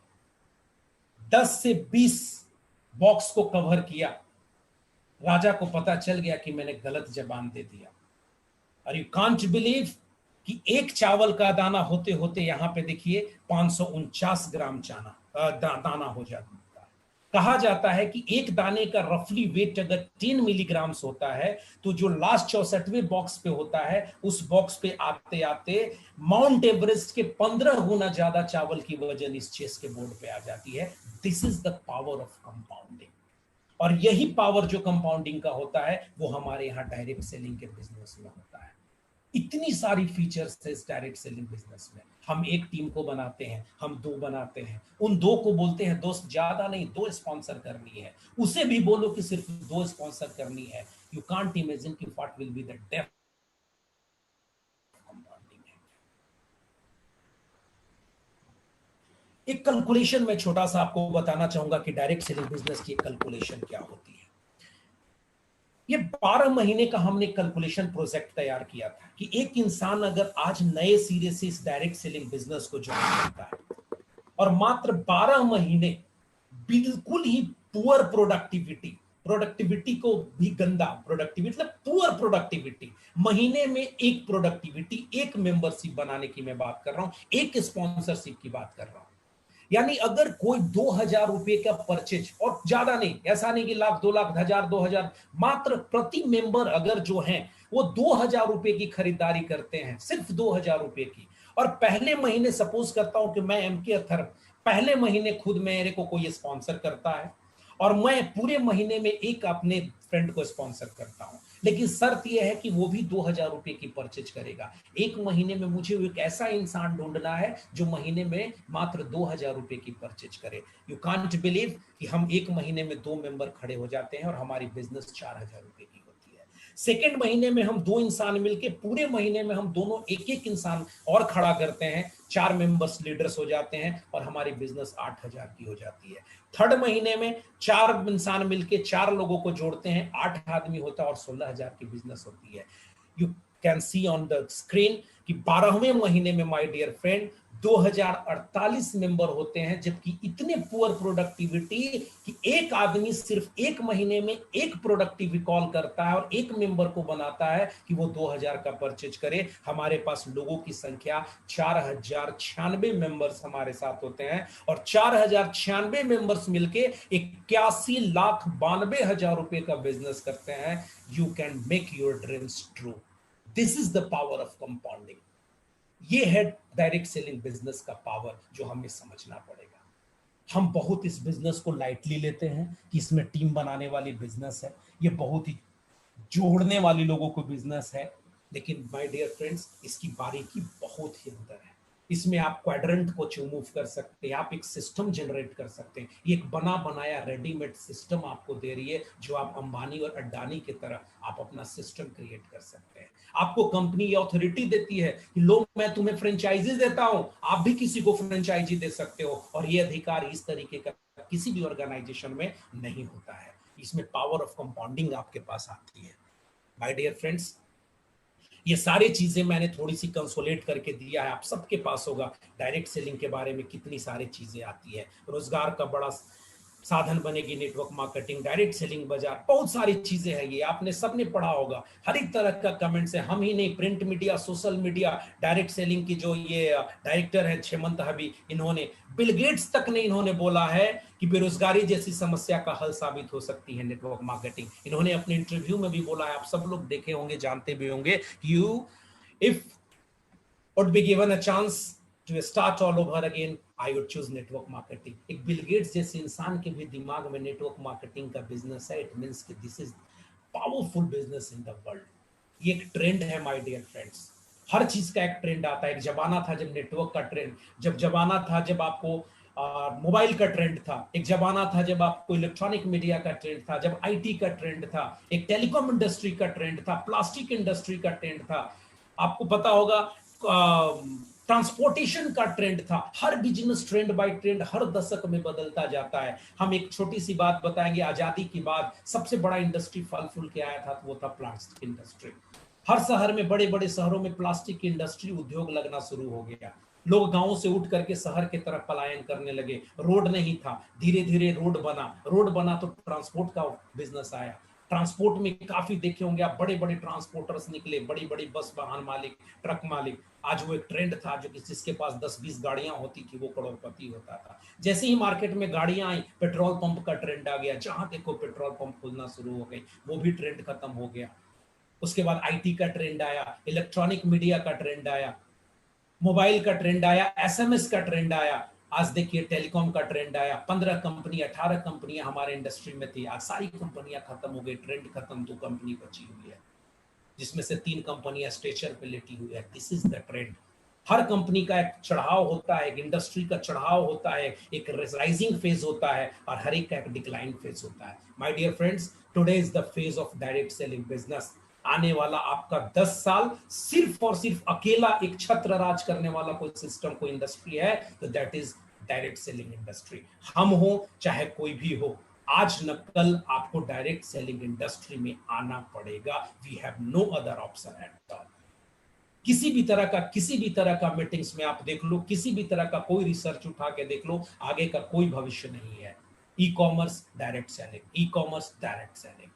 10 से 20 बॉक्स को कवर किया, राजा को पता चल गया कि मैंने गलत जबान दे दिया। और यू कांट बिलीव कि एक चावल का दाना होते होते यहां पे देखिए 549 ग्राम दाना हो जाता है। कहा जाता है कि एक दाने का रफली वेट अगर 10 मिलीग्राम होता है, तो जो लास्ट 64वें बॉक्स पे होता है, उस बॉक्स पे आते आते माउंट एवरेस्ट के 15 गुना ज्यादा चावल की वजन इस चेस के बोर्ड पे आ जाती है। This is the power of compounding. और यही पावर जो कंपाउंडिंग का होता है, वो हमारे यहाँ डायरेक्ट सेलिंग के बिजनेस में होता है। इतनी सारी फीचर्स है इस डायरेक्ट सेलिंग बिजनेस में। हम एक टीम को बनाते हैं, हम 2 बनाते हैं, उन 2 को बोलते हैं दोस्त, ज्यादा नहीं, 2 स्पॉन्सर करनी है। उसे भी बोलो कि सिर्फ 2 स्पॉन्सर करनी है। यू कांट इमेजिन कि what will be the depth compounding है। एक कैलकुलेशन में छोटा सा आपको बताना चाहूंगा कि डायरेक्ट सेलिंग बिजनेस की कैलकुलेशन क्या होती है। ये 12 महीने का हमने कैलकुलेशन प्रोजेक्ट तैयार किया था कि एक इंसान अगर आज नए सिरे से इस डायरेक्ट सेलिंग बिजनेस को ज्वाइन करता है और मात्र 12 महीने बिल्कुल ही पुअर प्रोडक्टिविटी, प्रोडक्टिविटी को भी गंदा प्रोडक्टिविटी मतलब पुअर प्रोडक्टिविटी, महीने में एक प्रोडक्टिविटी, एक मेंबरशिप बनाने की मैं बात कर रहा हूं, एक स्पॉन्सरशिप की बात कर रहा हूं। यानी अगर कोई 2,000 रुपए का परचेज, और ज्यादा नहीं, ऐसा नहीं कि लाख 2 लाख 1,000 2,000, मात्र प्रति मेंबर अगर जो है वो 2,000 रुपए की खरीदारी करते हैं, सिर्फ 2,000 रुपए की, और पहले महीने सपोज करता हूं कि मैं एमके अथर पहले महीने खुद मेरे को कोई स्पॉन्सर करता है और मैं पूरे महीने में एक अपने फ्रेंड को स्पॉन्सर करता हूं, लेकिन शर्त यह है कि वो भी 2,000 रुपए की परचेज करेगा। एक महीने में मुझे एक ऐसा इंसान ढूंढना है जो महीने में मात्र 2,000 रुपए की परचेज करे। यू कांट बिलीव कि हम एक महीने में 2 मेंबर खड़े हो जाते हैं और हमारी बिजनेस 4,000 रुपए की होती है। सेकेंड महीने में हम 2 इंसान मिलके पूरे महीने में हम दोनों एक एक इंसान और खड़ा करते हैं, 4 मेंबर्स लीडर्स हो जाते हैं और हमारी बिजनेस 8,000 की हो जाती है। थर्ड महीने में 4 इंसान मिलके 4 लोगों को जोड़ते हैं, 8 आदमी होता है और 16,000 की बिजनेस होती है। You can see on the screen कि 12वें महीने में माय डियर फ्रेंड 2048 मेंबर होते हैं, जबकि इतने पुअर प्रोडक्टिविटी कि एक आदमी सिर्फ एक महीने में एक प्रोडक्टिव कॉल करता है और एक मेंबर को बनाता है कि वो 2,000 का परचेज करे। हमारे पास लोगों की संख्या 4,096 मेंबर्स हमारे साथ होते हैं और 4,096 मेंबर्स मिलके 81,92,हजार रुपए का बिजनेस करते हैं। You can make your dreams true. This is the power of compounding. ये है डायरेक्ट सेलिंग बिजनेस का पावर जो हमें समझना पड़ेगा। हम बहुत इस बिजनेस को लाइटली लेते हैं कि इसमें टीम बनाने वाली बिजनेस है, ये बहुत ही जोड़ने वाली लोगों को बिजनेस है, लेकिन माय डियर फ्रेंड्स, इसकी बारीकी बहुत ही अंदर है। इसमें आप क्वाड्रेंट को मूव कर सकते हैं, आप एक सिस्टम जनरेट कर सकते हैं। ये एक बना बनाया रेडीमेड सिस्टम आपको दे रही है, जो आप अंबानी और अड्डानी की तरह आप अपना सिस्टम क्रिएट कर सकते हैं। आपको कंपनी अथॉरिटी देती है कि लो मैं तुम्हें फ्रेंचाइजी देता हूं, आप भी किसी को फ्रेंचाइजी दे सकते हो, और ये अधिकार इस तरीके का किसी भी ऑर्गेनाइजेशन में नहीं होता है। इसमें पावर ऑफ कंपाउंडिंग आपके पास आती है। माय डियर फ्रेंड्स, ये सारी चीजें मैंने थोड़ी सी कंसोलेट करके दिया है, आप सबके पास होगा डायरेक्ट सेलिंग के बारे में कितनी सारी चीजें आती है। रोजगार का बड़ा साधन बनेगी नेटवर्क मार्केटिंग, डायरेक्ट सेलिंग बाजार, बहुत सारी चीजें हैं। ये आपने सबने पढ़ा होगा, हर एक तरह का कमेंट्स है। हम ही नहीं, print media, social media, direct selling की जो ये डायरेक्टर है हेमंत हबी, इन्होंने, बिल गेट्स तक ने इन्होंने बोला है कि बेरोजगारी जैसी समस्या का हल साबित हो सकती है नेटवर्क मार्केटिंग। इन्होंने अपने इंटरव्यू में भी बोला है, आप सब लोग देखे होंगे, जानते भी होंगे, you if would be given a chance to start all over again, I would choose network marketing. एक बिल गेट्स जैसे इंसान के भी दिमाग में नेटवर्क मार्केटिंग का बिजनेस है, इट मींस कि this is powerful business in the world. ये एक ट्रेंड है माय डियर फ्रेंड्स। हर चीज का एक ट्रेंड आता है। एक जमाना था जब नेटवर्क का ट्रेंड, जब जमाना था जब आपको मोबाइल का ट्रेंड था, एक जमाना था जब आपको इलेक्ट्रॉनिक मीडिया का ट्रेंड था, जब आईटी का ट्रेंड था, एक टेलीकॉम इंडस्ट्री का ट्रेंड था, प्लास्टिक इंडस्ट्री का ट्रेंड था, आपको पता होगा ट्रांसपोर्टेशन का ट्रेंड था। हर बिजनेस ट्रेंड बाय ट्रेंड हर दशक में बदलता जाता है। हम एक छोटी सी बात बताएंगे, आजादी के बाद सबसे बड़ा इंडस्ट्री फल फूल के आया था, तो वो था प्लास्टिक इंडस्ट्री। हर शहर में, बड़े बड़े शहरों में प्लास्टिक इंडस्ट्री उद्योग लगना शुरू हो गया। लोग गांवों से उठ करके शहर की तरफ पलायन करने लगे। रोड नहीं था, धीरे धीरे रोड बना, रोड बना तो ट्रांसपोर्ट का बिजनेस आया। ट्रांसपोर्ट में काफी देखे होंगे आप, बड़े बड़े ट्रांसपोर्टर्स निकले, बड़ी बड़ी बस वाहन मालिक, ट्रक मालिक। आज वो एक ट्रेंड था जो कि जिसके पास 10-20 गाड़ियां होती थी वो करोड़पति होता था। जैसे ही मार्केट में गाड़ियां आई, पेट्रोल पंप का ट्रेंड आ गया, जहां देखो पेट्रोल पंप खुलना शुरू हो गई, वो भी ट्रेंड खत्म हो गया। उसके बाद आईटी का ट्रेंड आया, इलेक्ट्रॉनिक मीडिया का ट्रेंड आया, मोबाइल का ट्रेंड आया, एसएमएस का ट्रेंड आया। आज देखिए टेलीकॉम का ट्रेंड आया। 15 कंपनी, 18 कंपनियां हमारे इंडस्ट्री में थी, आज सारी कंपनियां खत्म हो गई, ट्रेंड खत्म, 2 कंपनी बची हुई है, जिसमें से 3 कंपनियां स्टेचर पे लेटी हुई है। This is the trend. Her company का एक चढ़ाव होता है, एक इंडस्ट्री का चढ़ाव होता है, एक राइजिंग फेज होता है, और हर एक का एक डिक्लाइन फेज होता है। My dear friends, today is the phase of direct selling business. आने वाला आपका 10 साल सिर्फ और सिर्फ अकेला एक छत्र राज करने वाला कोई सिस्टम, कोई इंडस्ट्री है, तो that is direct selling industry. हम हो चाहे कोई भी हो, आज न कल आपको डायरेक्ट सेलिंग इंडस्ट्री में आना पड़ेगा। We have no other option at all. किसी भी तरह का मीटिंग्स में आप देख लो, किसी भी तरह का कोई रिसर्च उठा के देख लो, आगे का कोई भविष्य नहीं है। E commerce direct selling, e commerce direct selling,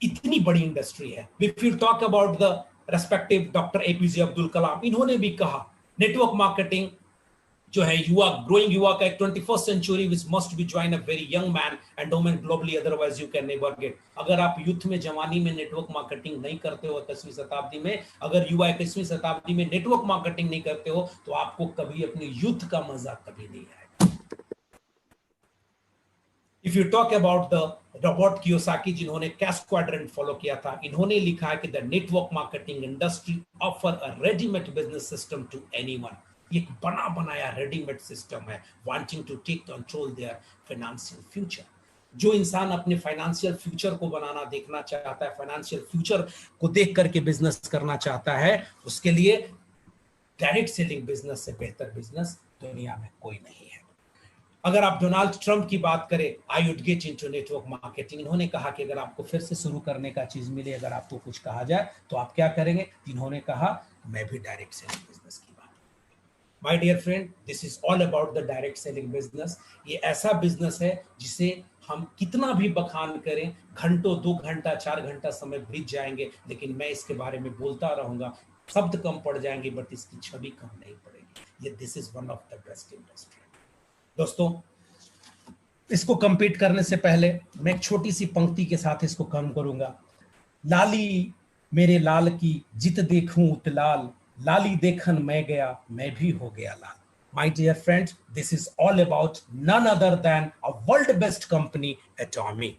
इतनी बड़ी इंडस्ट्री है। If you talk about the respective doctor APJ Abdul Kalam, इन्होंने भी कहा नेटवर्क मार्केटिंग जो है युवा, ग्रोइंग युवा का एक 21st century which must be join a very young man and women globally, otherwise you can never get. अगर आप यूथ में, जवानी में नेटवर्क मार्केटिंग नहीं करते हो 21वीं शताब्दी में, अगर युवा 21वीं शताब्दी में नेटवर्क मार्केटिंग नहीं करते हो, तो आपको कभी अपने यूथ का मजा कभी नहीं आएगा। If you talk about the Robert Kiyosaki, जिन्होंने कैश क्वाड्रेंट फॉलो किया था, इन्होंने लिखा है कि the network marketing industry offer a readymade business system to anyone. एक बना बनाया रेडीमेड सिस्टम है, wanting to take control their financial future. जो इंसान अपने फाइनेंशियल फ्यूचर को बनाना देखना चाहता है, फाइनेंशियल फ्यूचर को देख करके बिजनेस करना चाहता है, उसके लिए डायरेक्ट सेलिंग बिजनेस से बेहतर बिजनेस दुनिया में कोई नहीं है। अगर आप डोनाल्ड ट्रंप की बात करें, I would get into network marketing. इन्होंने कहा कि अगर आपको फिर से शुरू करने का चीज मिले, अगर आपको कुछ कहा जाए तो आप क्या करेंगे? इन्होंने कहा मैं भी डायरेक्ट सेलिंग बिजनेस की बात। My dear friend, this is all about the direct selling business. ये ऐसा बिजनेस है जिसे हम कितना भी बखान करें, घंटों, 2 घंटा, 4 घंटा समय बीत जाएंगे, लेकिन मैं इसके बारे में बोलता रहूंगा। शब्द कम पड़ जाएंगे, बट इसकी छवि कम नहीं पड़ेगी। ये this is one of the best industry. दोस्तों, इसको कंपीट करने से पहले मैं एक छोटी सी पंक्ति के साथ इसको कम करूंगा। लाली मेरे लाल की जित देखूं उतलाल, लाली देखन मैं गया मैं भी हो गया लाल। My dear friends, this is all about none other than a world best company Atomy.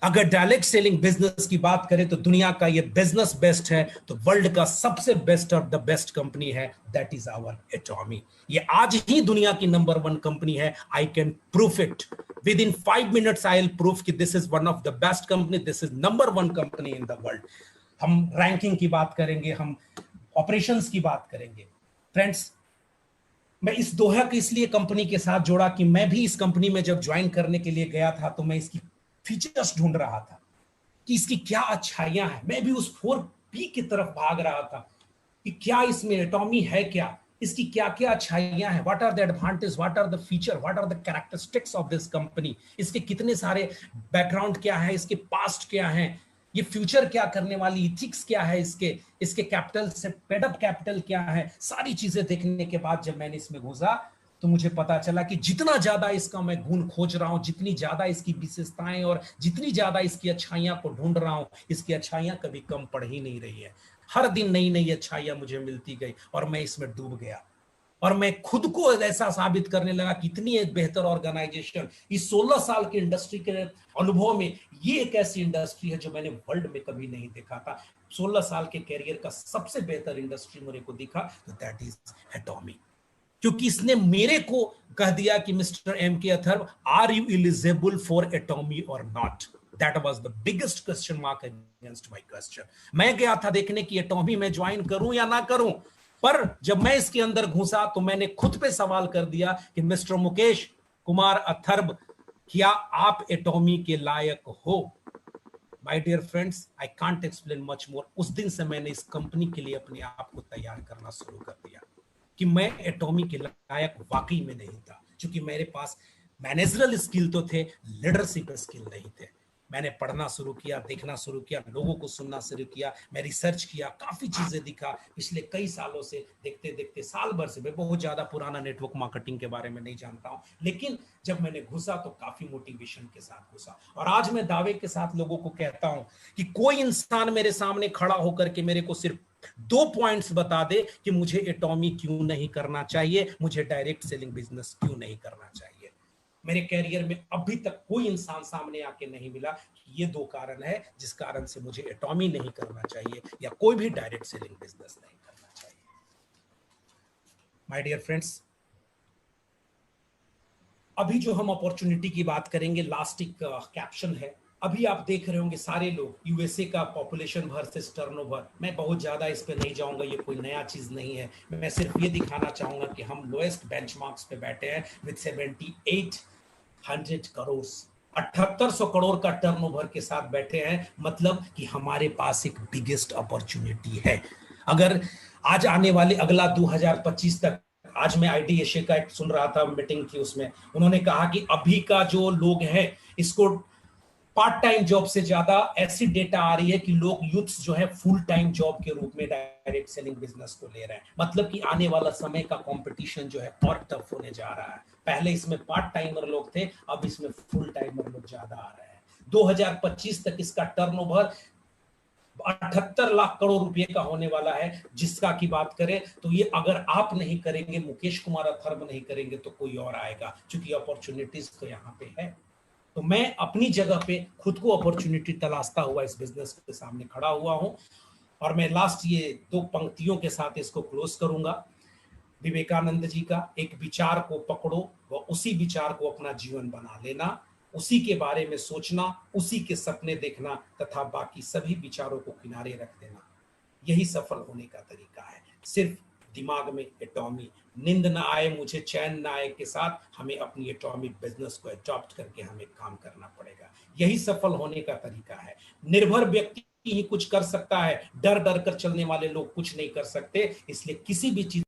अगर डायरेक्ट सेलिंग बिजनेस की बात करें तो दुनिया का ये बिजनेस बेस्ट है, तो वर्ल्ड का सबसे best of the best company है, दैट इज आवर एटॉमी। ये आज ही दुनिया की नंबर 1 कंपनी है। I can proof it within 5 minutes. I will proof कि this is one of the best company, this is number 1 company in the world. हम ranking की बात करेंगे, हम ऑपरेशंस की बात करेंगे। फ्रेंड्स, मैं इस दोहा को इसलिए कंपनी के साथ जोड़ा कि मैं भी इस कंपनी में जब ज्वाइन करने के लिए गया था, तो मैं इसकी फीचर्स ढूंढ रहा था कि इसकी क्या अच्छाइयां हैं। मैं भी उस 4P की तरफ भाग रहा था कि क्या इसमें एटॉमी है क्या। इसकी क्या क्या अच्छाइयां हैं, what are the advantage, what are the feature, what are the characteristics of this company, इसके कितने सारे बैकग्राउंड क्या है, इसके पास्ट क्या है, ये फ्यूचर क्या करने वाली, इथिक्स क्या है, इसके इसके कैपिटल से पेडअप कैपिटल क्या है। सारी चीजें देखने के बाद जब मैंने इसमें घुसा तो मुझे पता चला कि जितना ज्यादा इसका मैं गुण खोज रहा हूं, जितनी ज्यादा इसकी विशेषताएं और जितनी ज्यादा इसकी अच्छाइयां को ढूंढ रहा हूं, इसकी अच्छाइयां कभी कम पड़ ही नहीं रही है। हर दिन नई नई अच्छाइयां मुझे मिलती गई और मैं इसमें डूब गया और मैं खुद को ऐसा साबित करने लगा कि इतनी एक बेहतर ऑर्गेनाइजेशन इस 16 साल के इंडस्ट्री के अनुभव में, ये एक ऐसी इंडस्ट्री है जो मैंने वर्ल्ड में कभी नहीं देखा था। 16 साल के कैरियर का सबसे बेहतर इंडस्ट्री मेरे को दिखा तो दैट इज एटॉमी, क्योंकि इसने मेरे को कह दिया कि mister M K Atharva, are you eligible for Atomy और नॉट। That was the biggest question mark against my question. मैं गया था देखने की एटॉमी में ज्वाइन करूं या ना करूं, पर जब मैं इसके अंदर घुसा तो मैंने खुद पे सवाल कर दिया कि मिस्टर मुकेश कुमार अथर्व, क्या आप एटॉमी के लायक हो? My dear friends, I can't explain much more. उस दिन से मैंने इस कंपनी के लिए अपने आप को तैयार करना शुरू कर दिया कि मैं एटॉमी के लायक वाकई में नहीं था, क्योंकि मेरे पास मैनेजरल स्किल तो थे, लीडरशिप स्किल नहीं थे। मैंने पढ़ना शुरू किया, देखना शुरू किया, लोगों को सुनना शुरू किया, मैं रिसर्च किया, काफी चीजें दिखा। पिछले कई सालों से देखते देखते, साल भर से, मैं बहुत ज्यादा पुराना नेटवर्क मार्केटिंग के बारे में नहीं जानता हूं, लेकिन जब मैंने घुसा तो काफी मोटिवेशन के साथ घुसा। और आज मैं दावे के साथ लोगों को कहता हूं कि कोई इंसान मेरे सामने खड़ा होकर के मेरे को सिर्फ 2 पॉइंट्स बता दे कि मुझे एटॉमी क्यों नहीं करना चाहिए, मुझे डायरेक्ट सेलिंग बिजनेस क्यों नहीं करना चाहिए, मेरे कैरियर में अभी तक कोई इंसान सामने आके नहीं मिला कि ये 2 कारण है जिस कारण से मुझे एटॉमी नहीं करना चाहिए या कोई भी डायरेक्ट सेलिंग बिजनेस नहीं करना चाहिए। माय डियर फ्रेंड्स, अभी जो हम अपॉर्चुनिटी की बात करेंगे, लास्ट एक कैप्शन है। अभी आप देख रहे होंगे सारे लोग, यूएसए का पॉपुलेशन वर्सेस टर्नओवर। मैं बहुत ज्यादा इस पे नहीं जाऊंगा, ये कोई नया चीज नहीं है। मैं सिर्फ ये दिखाना चाहूंगा कि हम लोएस्ट बेंचमार्क्स पे बैठे हैं विद 7800 करोड़, 7800 करोड़ का टर्नओवर के साथ बैठे हैं। मतलब कि हमारे पास एक बिगेस्ट अपॉर्चुनिटी है। अगर आज आने वाले अगला 2025 तक, आज मैं आईडी एशिया का एक सुन रहा था, मीटिंग थी, उसमें उन्होंने कहा कि अभी का जो लोग हैं इसको पार्ट टाइम जॉब से ज्यादा ऐसी डेटा आ रही है कि लोग यूथ्स जो है फुल टाइम जॉब के रूप में डायरेक्ट सेलिंग बिजनेस को ले रहे हैं। मतलब कि आने वाला समय का कंपटीशन जो है और टफ होने जा रहा है। पहले इसमें पार्ट टाइमर लोग थे, अब इसमें फुल टाइमर लोग ज्यादा आ रहे हैं। 2025 तक इसका टर्नओवर 78 लाख करोड़ रुपए का होने वाला है, जिसका की बात करें तो ये अगर आप नहीं करेंगे, मुकेश कुमार अथर्व नहीं करेंगे, तो कोई और आएगा, क्योंकि अपॉर्चुनिटीज तो यहाँ पे है। तो मैं अपनी जगह पे खुद को अपॉर्चुनिटी तलाशता हुआ इस बिजनेस के सामने खड़ा हुआ हूं। और मैं लास्ट ये 2 पंक्तियों के साथ इसको क्लोज करूंगा। विवेकानंद जी का, एक विचार को पकड़ो व उसी विचार को अपना जीवन बना लेना, उसी के बारे में सोचना, उसी के सपने देखना तथा बाकी सभी विचारों को किनारे रख देना, यही सफल होने का तरीका है। सिर्फ दिमाग में एटॉमी, नींद ना आए मुझे, चैन ना आए के साथ हमें अपनी एटॉमिक बिजनेस को अडॉप्ट करके हमें काम करना पड़ेगा। यही सफल होने का तरीका है। निर्भर व्यक्ति ही कुछ कर सकता है, डर डर कर चलने वाले लोग कुछ नहीं कर सकते। इसलिए किसी भी चीज